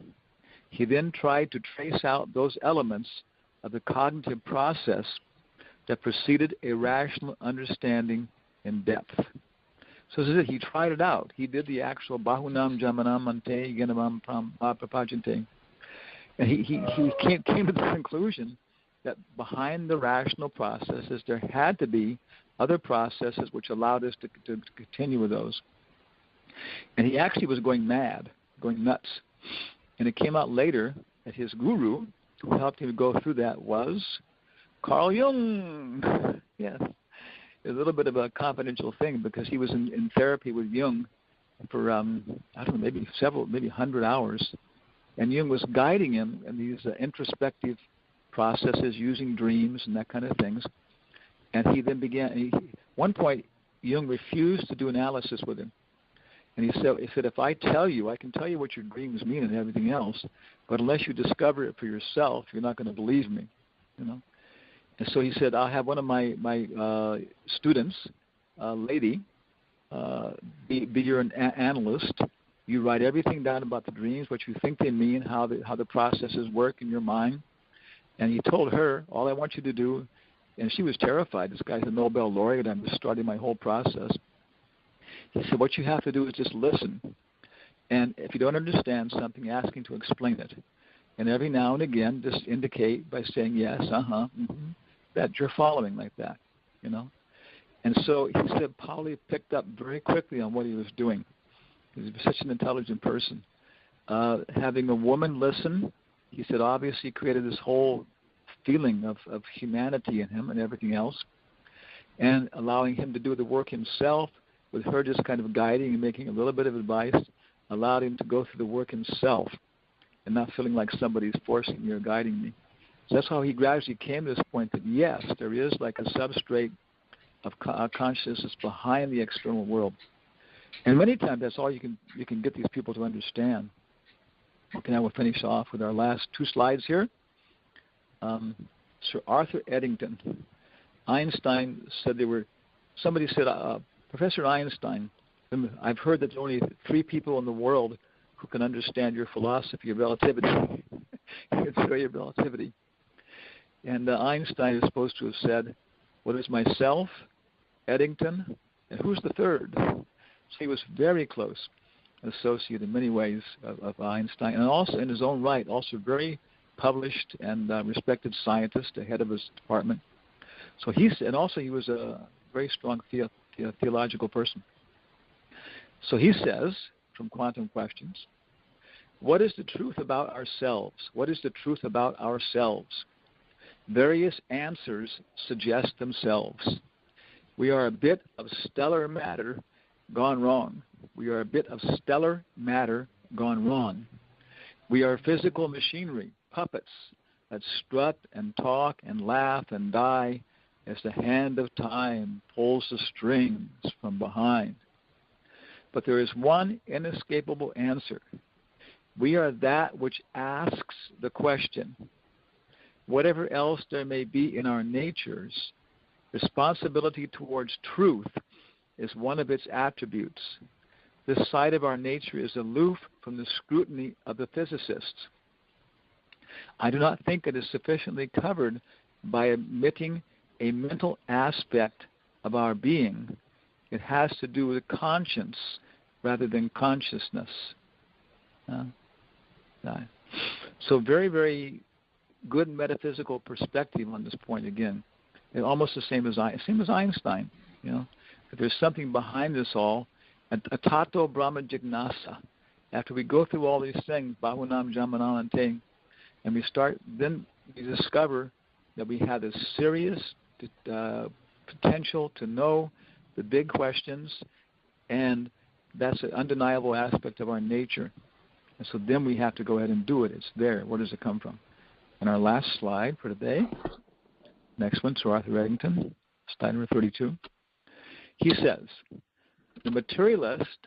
He then tried to trace out those elements of the cognitive process that preceded a rational understanding in depth. So he tried it out. He did the actual Bahunam Jamanam Ante Genamam Prapajante. And he came to the conclusion that behind the rational processes, there had to be other processes which allowed us to continue with those. And he actually was going mad, going nuts. And it came out later that his guru, who helped him go through that, was Carl Jung. Yes. A little bit of a confidential thing because he was in therapy with Jung for, I don't know, maybe 100 hours. And Jung was guiding him in these introspective processes using dreams and that kind of things. And he then began, one point, Jung refused to do analysis with him. And he said, if I tell you, I can tell you what your dreams mean and everything else, but unless you discover it for yourself, you're not going to believe me, you know. And so he said, I'll have one of my students, lady, be your analyst. You write everything down about the dreams, what you think they mean, how the processes work in your mind. And he told her, all I want you to do, and she was terrified. This guy's a Nobel laureate. I'm just starting my whole process. He said, what you have to do is just listen. And if you don't understand something, ask him to explain it. And every now and again, just indicate by saying yes, that you're following like that, you know. And so he said Pauli picked up very quickly on what he was doing. He was such an intelligent person. Having a woman listen, he said obviously created this whole feeling of humanity in him and everything else. And allowing him to do the work himself, with her just kind of guiding and making a little bit of advice, allowed him to go through the work himself and not feeling like somebody's forcing me or guiding me. So that's how he gradually came to this point that, yes, there is like a substrate of consciousness behind the external world. And many times that's all you can get these people to understand. Okay, now we'll finish off with our last two slides here. Sir Arthur Eddington. Einstein said somebody said, Professor Einstein, I've heard that there are only 3 people in the world who can understand your philosophy of relativity, your theory of relativity. And Einstein is supposed to have said, what is myself, Eddington, and who's the third? So he was very close associate in many ways of Einstein, and also in his own right, also very published and respected scientist, ahead of his department. So he was a very strong theological person. So he says, from Quantum Questions, what is the truth about ourselves? What is the truth about ourselves? Various answers suggest themselves. We are a bit of stellar matter gone wrong. We are a bit of stellar matter gone wrong. We are physical machinery, puppets that strut and talk and laugh and die as the hand of time pulls the strings from behind. But there is one inescapable answer. We are that which asks the question. Whatever else there may be in our natures, responsibility towards truth is one of its attributes. This side of our nature is aloof from the scrutiny of the physicists. I do not think it is sufficiently covered by admitting a mental aspect of our being. It has to do with conscience rather than consciousness. So very, very good metaphysical perspective on this point again. And almost the same as Einstein, you know. That there's something behind this all, atato brahma jignasa. After we go through all these things, bahunam jamananante, and then we discover that we have this serious potential to know the big questions, and That's an undeniable aspect of our nature. And so then we have to go ahead and do it. It's there. Where does it come from? And our last slide for today, next one, to Arthur Eddington, slide number 32. He says, the materialist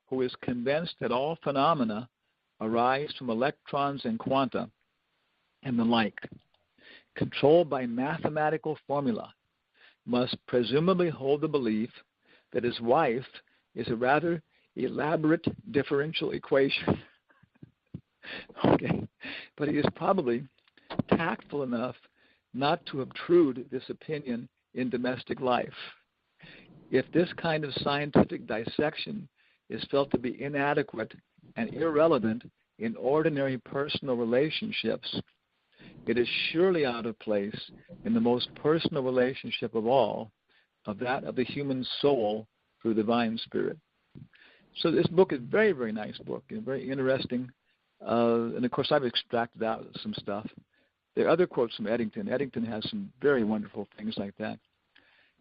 who is convinced that all phenomena arise from electrons and quanta and the like, controlled by mathematical formula, must presumably hold the belief that his wife is a rather elaborate differential equation. Okay, but he is probably tactful enough not to obtrude this opinion in domestic life. If this kind of scientific dissection is felt to be inadequate and irrelevant in ordinary personal relationships, it is surely out of place in the most personal relationship of all, of that of the human soul through the divine spirit. So this book is a very, very nice book and very interesting. And of course, I've extracted out some stuff. There are other quotes from Eddington. Eddington has some very wonderful things like that.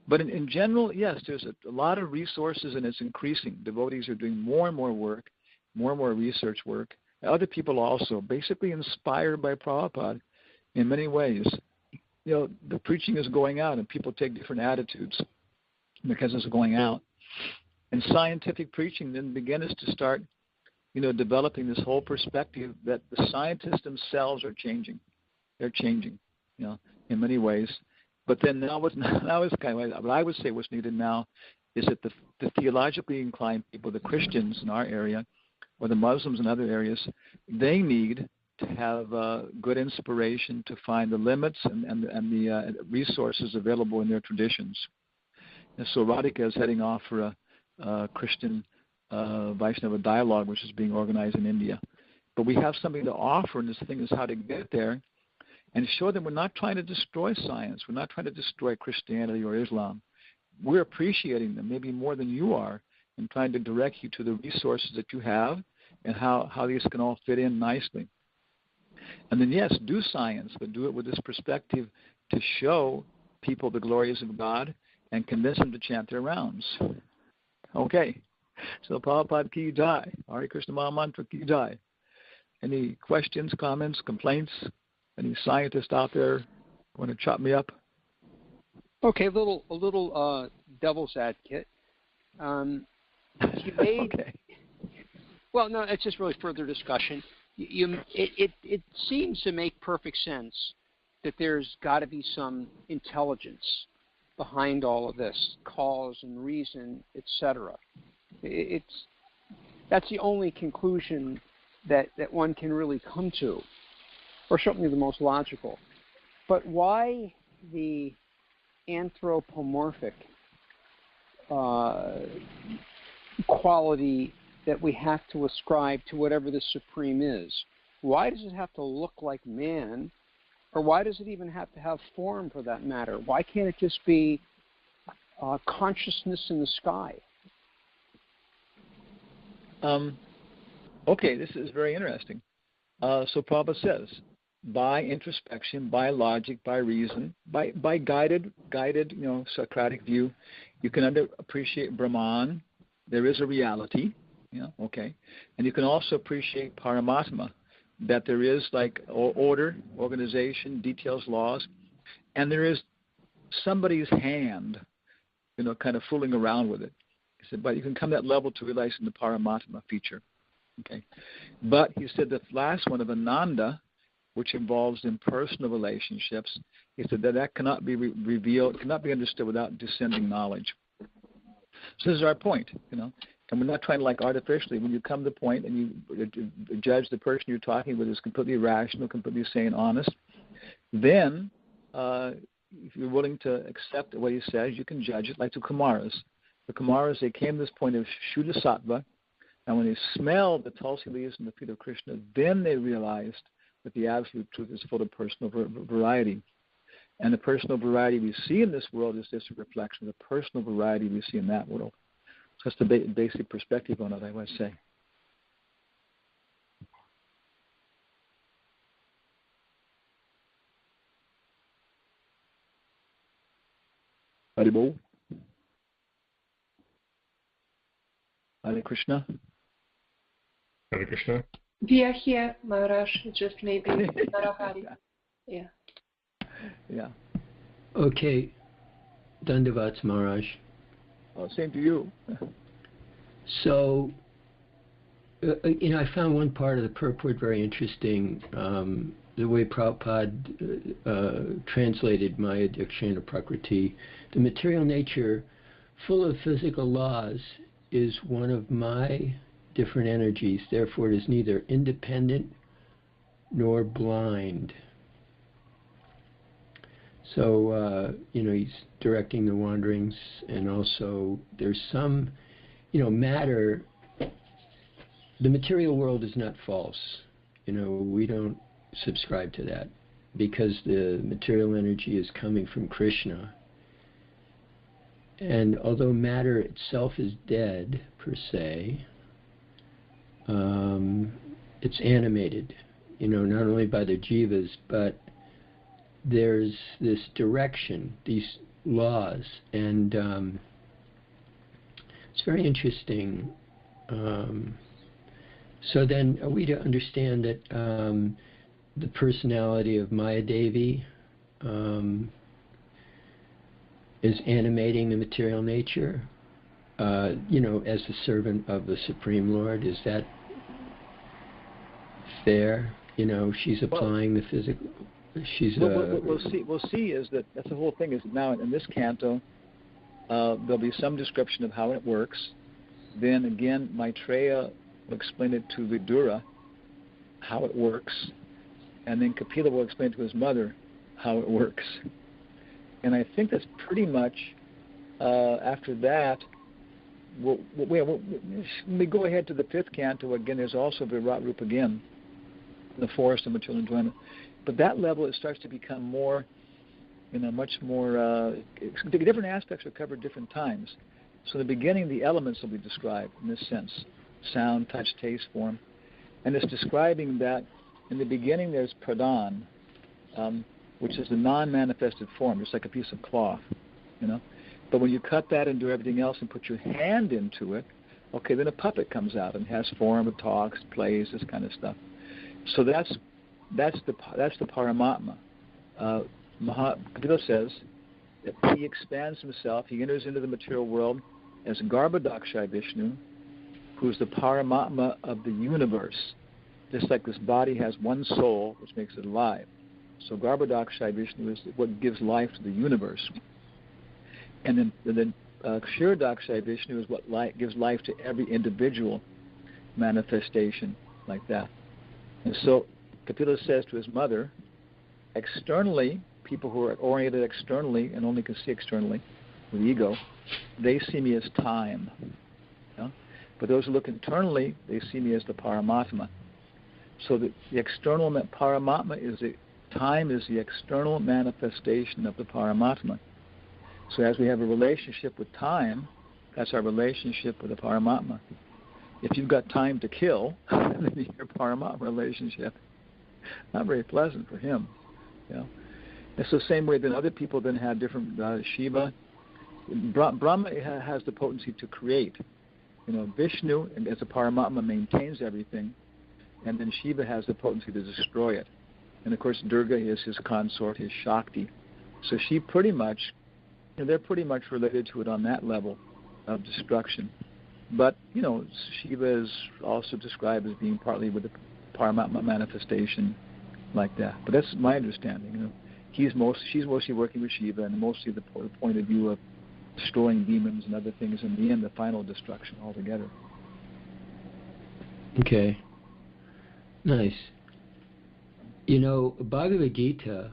But in general, yes, there's a lot of resources, and it's increasing. Devotees are doing more and more work, more and more research work. Other people also, basically inspired by Prabhupada in many ways. You know, the preaching is going out, and people take different attitudes because it's going out. And scientific preaching then begins to start, you know, developing this whole perspective that the scientists themselves are changing. They're changing, you know, in many ways. But then now it's kind of what I would say what's needed now is that the theologically inclined people, the Christians in our area, or the Muslims in other areas, they need to have good inspiration to find the limits and the resources available in their traditions. And so Radhika is heading off for a Christian Vaishnava dialogue, which is being organized in India. But we have something to offer, and this thing is how to get there and show them we're not trying to destroy science. We're not trying to destroy Christianity or Islam. We're appreciating them maybe more than you are and trying to direct you to the resources that you have and how these can all fit in nicely. And then, yes, do science, but do it with this perspective to show people the glories of God and convince them to chant their rounds. Okay. So Prabhupada ki jai. Hare Krishna Maha Mantra ki jai. Any questions, comments, complaints? Any scientists out there want to chop me up? Okay, a little devil's advocate. You made, okay. Well, no, it's just really further discussion. It seems to make perfect sense that there's got to be some intelligence behind all of this, cause and reason, etc. That's the only conclusion that one can really come to, or certainly the most logical. But why the anthropomorphic quality that we have to ascribe to whatever the supreme is? Why does it have to look like man, or why does it even have to have form for that matter? Why can't it just be consciousness in the sky? Okay, this is very interesting. So Prabhupada says, by introspection, by logic, by reason, by guided, you know, Socratic view, you can appreciate Brahman. There is a reality, you know, okay. And you can also appreciate Paramatma, that there is like order, organization, details, laws, and there is somebody's hand, you know, kind of fooling around with it. He said, but you can come to that level to realizing the Paramatma feature. Okay. But he said the last one of Ananda, which involves impersonal relationships, he said that cannot be revealed, cannot be understood without descending knowledge. So this is our point, you know. And we're not trying to, like, artificially, when you come to the point and you judge the person you're talking with is completely rational, completely sane, honest, then if you're willing to accept what he says, you can judge it like the Kumaras. The Kumaras, they came to this point of Shuddha Sattva, and when they smelled the tulsi leaves in the feet of Krishna, then they realized that the absolute truth is full of personal variety. And the personal variety we see in this world is just a reflection of the personal variety we see in that world. So that's the basic perspective on it, I would say. Haribol. Hare Krishna. Hare Krishna. We are here, Maharaj, just maybe Narahari. Yeah. Yeah. Okay. Dandavats, Maharaj. Oh, same to you. So, I found one part of the purport very interesting. The way Prabhupada translated Mahā-Viṣṇu. The material nature, full of physical laws, is one of my different energies. Therefore, it is neither independent nor blind. So, he's directing the wanderings, and also there's some, matter. The material world is not false. We don't subscribe to that, because the material energy is coming from Krishna. And although matter itself is dead, per se, it's animated, not only by the jivas, but there's this direction, these laws, and it's very interesting. So then, are we to understand that the personality of Maya Devi is animating the material nature, as the servant of the Supreme Lord? Is that fair? She's applying the physical. We'll see is that's the whole thing. Is now in this canto, there'll be some description of how it works. Then again, Maitreya will explain it to Vidura, how it works, and then Kapila will explain to his mother how it works. And I think that's pretty much after that. When we go ahead to the fifth canto again, there's also Virat Rupa again, the forest of material enjoyment. But that level, it starts to become more, much more. The different aspects are covered different times. So in the beginning, the elements will be described in this sense: sound, touch, taste, form, and it's describing that in the beginning there's pradhan, which is the non-manifested form, just like a piece of cloth, But when you cut that and do everything else and put your hand into it, okay, then a puppet comes out and has form, it talks, plays, this kind of stuff. So that's the Paramatma. Kapila says that he expands himself, he enters into the material world as Garbhodaka, who's the Paramatma of the universe. Just like this body has one soul, which makes it alive. So Garbhodaka is what gives life to the universe. And then Kshirodaka is what gives life to every individual manifestation like that. And so Kapila says to his mother, externally, people who are oriented externally and only can see externally with ego, they see me as time. But those who look internally, they see me as the Paramatma. So the external Paramatma time is the external manifestation of the Paramatma. So as we have a relationship with time, that's our relationship with the Paramatma. If you've got time to kill, then your Paramatma relationship, not very pleasant for him. It's the same way that other people then have different Shiva. Brahma has the potency to create. Vishnu, as a Paramatma, maintains everything, and then Shiva has the potency to destroy it. And of course, Durga is his consort, his Shakti. So she pretty much, they're pretty much related to it on that level of destruction. But, Shiva is also described as being partly with the Paramatma manifestation like that. But that's my understanding. She's mostly working with Shiva, and mostly the point of view of destroying demons and other things, in the end, the final destruction altogether. Okay. Nice. Bhagavad Gita,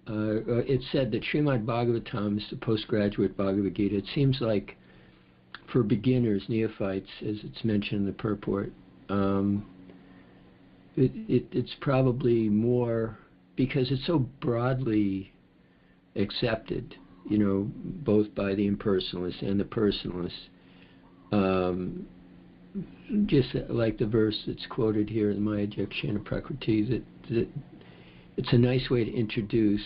it said that Srimad Bhagavatam is the postgraduate Bhagavad Gita. It seems like for beginners, neophytes, as it's mentioned in the purport, it's probably more, because it's so broadly accepted, both by the impersonalists and the personalists. Just like the verse that's quoted here in Mahā-Viṣṇu, that it's a nice way to introduce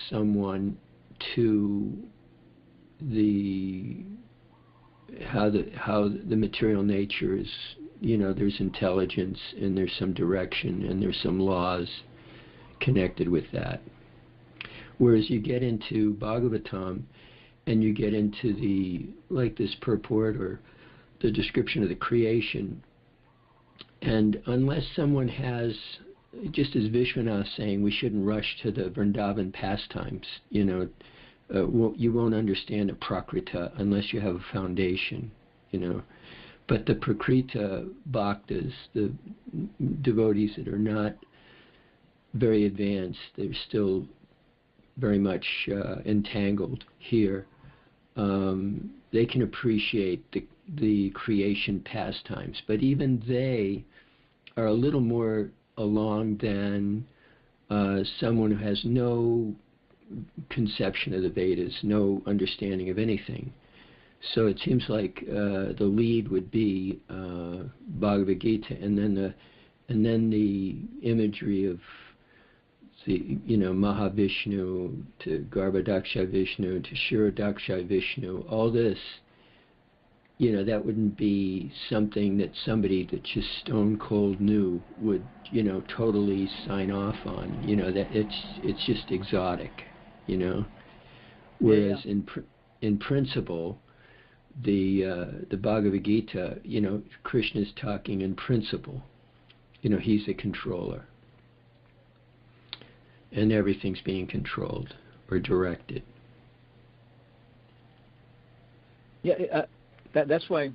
someone to the how the material nature is, there's intelligence and there's some direction and there's some laws connected with that. Whereas you get into Bhagavatam and you get into this purport or the description of the creation, and unless someone has, just as Viṣṇu is saying, we shouldn't rush to the Vrindavan pastimes, you won't understand a prakrita unless you have a foundation, But the prakrita bhaktas, the devotees that are not very advanced, they're still very much entangled here, they can appreciate the creation pastimes. But even they are a little more along than someone who has no conception of the Vedas, no understanding of anything. So it seems like the lead would be Bhagavad Gita, and then the imagery of the Mahā-Viṣṇu to Garbhodaka Viṣṇu to Kshirodaksha Viṣṇu, all this, that wouldn't be something that somebody that just stone cold knew would, totally sign off on. That it's just exotic, Whereas in principle, the Bhagavad Gita, Krishna's talking in principle. He's a controller. And everything's being controlled or directed. Yeah, that's why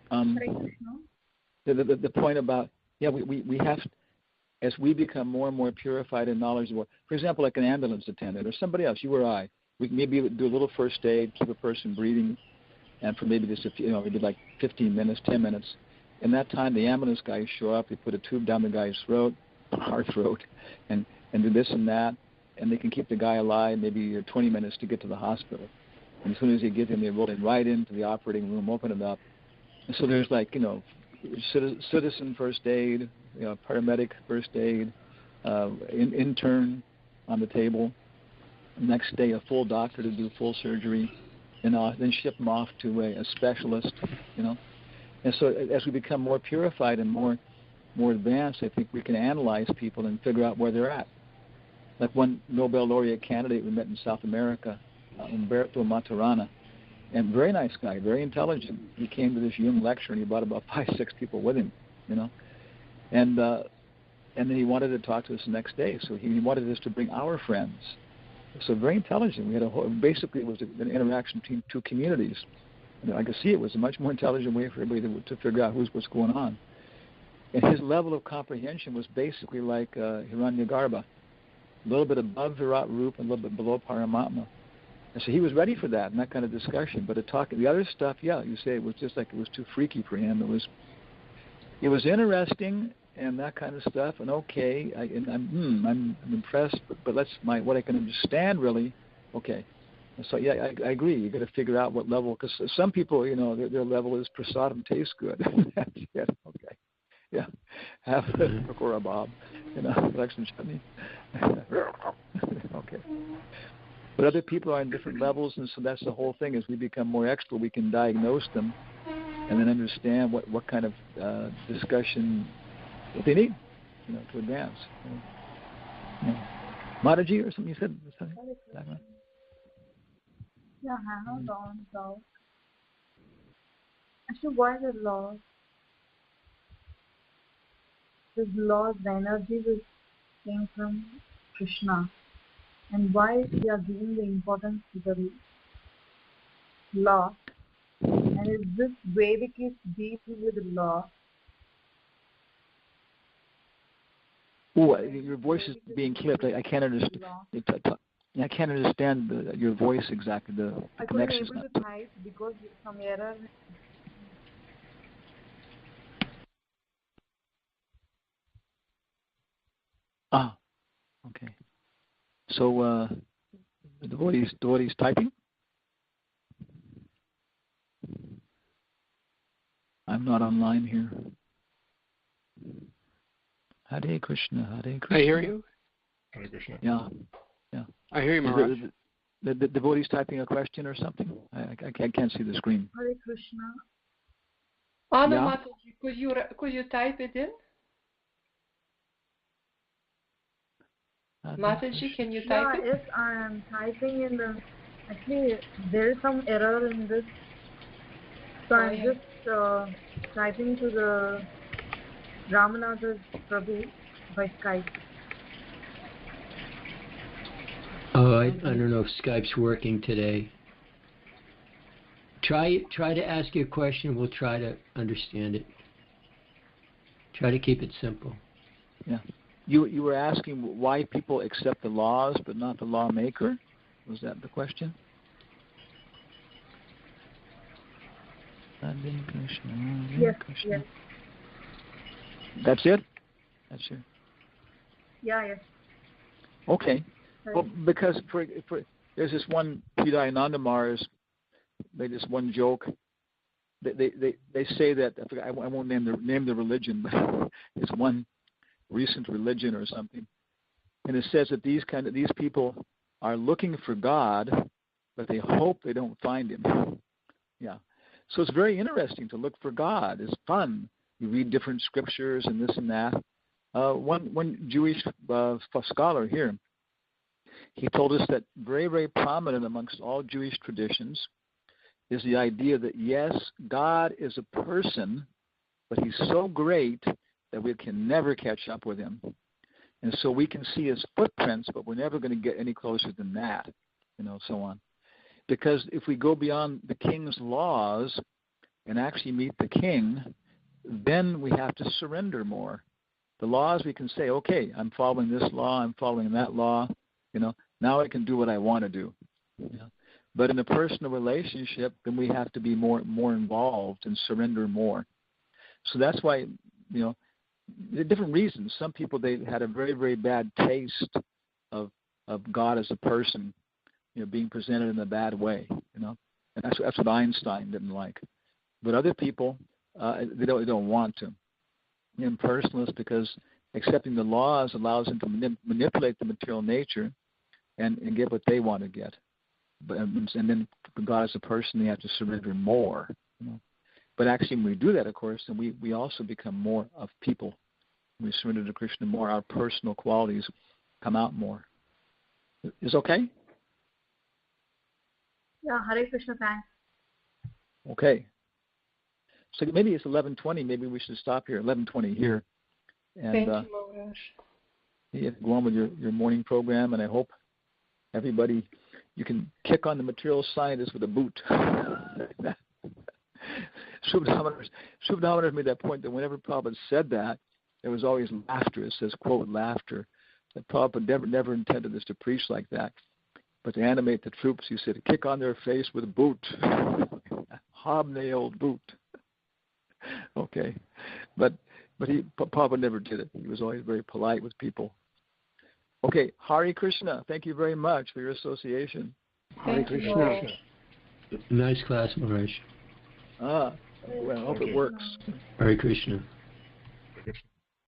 the point about, we have, as we become more and more purified and knowledgeable, for example, like an ambulance attendant or somebody else, you or I, we can maybe do a little first aid, keep a person breathing, and for maybe just maybe like 15 minutes, 10 minutes. In that time, the ambulance guys show up, they put a tube down the guy's throat, our throat, and do this and that, and they can keep the guy alive maybe 20 minutes to get to the hospital. And as soon as they get him, they roll him right into the operating room, open it up. And so there's citizen first aid, paramedic first aid, intern on the table. Next day, a full doctor to do full surgery, and then ship them off to a specialist, And so as we become more purified and more advanced, I think we can analyze people and figure out where they're at. Like one Nobel laureate candidate we met in South America, Umberto Maturana, and very nice guy, very intelligent. He came to this Jung lecture and he brought about 5-6 people with him, and then he wanted to talk to us the next day. So he wanted us to bring our friends. So very intelligent. We had basically it was an interaction between two communities. I could see it was a much more intelligent way for everybody to figure out what's going on. And his level of comprehension was basically like Hiranyagarbha, a little bit above Virat Rupa and a little bit below Paramatma. And so he was ready for that and that kind of discussion. But the other stuff, you say it was just like it was too freaky for him. It was interesting and that kind of stuff. And okay, I'm impressed. But what I can understand really, okay. And so I agree. You got to figure out what level, because some people, their level is prasadam tastes good. That's it. Okay. Yeah, have pakora bob, election chutney. Okay. But other people are on different levels, and so that's the whole thing. As we become more expert, we can diagnose them, and then understand what kind of discussion what they need, to advance. Mataji or something you said? Yeah, I have one doubt. Actually, why the laws? The laws, the energy which came from Krishna, and why we are giving the importance to the law? And is this Vedic is deep with the law? Oh, your voice is being clipped. I can't understand. I can't understand your voice exactly. I couldn't be able to type because some error. Ah, okay. So the devotee's typing? I'm not online here. Hare Krishna, Hare Krishna. I hear you. Hare Krishna. Yeah. I hear you, Maharaj. The devotee's typing a question or something? I can't see the screen. Hare Krishna. Anna Yeah. Mataji, could you type it in? Mataji, can you type it? Yes, I am typing in the. Actually, there is some error in this, so I'm just typing to the Ramanatha Prabhu by Skype. Oh, I don't know if Skype's working today. Try to ask your question. We'll try to understand it. Try to keep it simple. Yeah. You were asking why people accept the laws but not the lawmaker? Was that the question? Yes. That's it? That's it. Yeah, yes. Okay. Well, because for there's this one, Pidai Nandamars made this one joke. They say that I won't name the religion, but it's one recent religion or something, and it says that these people are looking for God, but they hope they don't find Him. Yeah. So it's very interesting to look for God. It's fun. You read different scriptures and this and that. One Jewish scholar here, he told us that very, very prominent amongst all Jewish traditions is the idea that, yes, God is a person, but He's so great that we can never catch up with Him. And so we can see His footprints, but we're never going to get any closer than that, so on. Because if we go beyond the king's laws and actually meet the king, then we have to surrender more. The laws, we can say, okay, I'm following this law, I'm following that law, now I can do what I want to do. But in a personal relationship, then we have to be more involved and surrender more. So that's why, there are different reasons. Some people, they had a very, very bad taste of God as a person, being presented in a bad way, and that's what Einstein didn't like. But other people, they don't want to. Impersonalists, because accepting the laws allows them to manipulate the material nature and get what they want to get. And then for God as a person, they have to surrender more. But actually, when we do that, of course, then we also become more of people. When we surrender to Krishna more, our personal qualities come out more. Is okay? Yeah, Hare Krishna, thanks. Okay. So maybe it's 11:20. Maybe we should stop here. 11:20 here. And, thank you, Maharaj. You go on with your morning program, and I hope everybody, you can kick on the material scientist with a boot. Shubhdamanars made that point that whenever Prabhupada said that, there was always laughter. It says, quote, laughter. That Prabhupada never intended this to preach like that. But to animate the troops, he said, kick on their face with a boot. Hobnailed boot. Okay. But Prabhupada never did it. He was always very polite with people. Okay, Hare Krishna. Thank you very much for your association. Hare Krishna. Nice class, Maharaj. Well, I hope it works. Hare Krishna. Hare Krishna.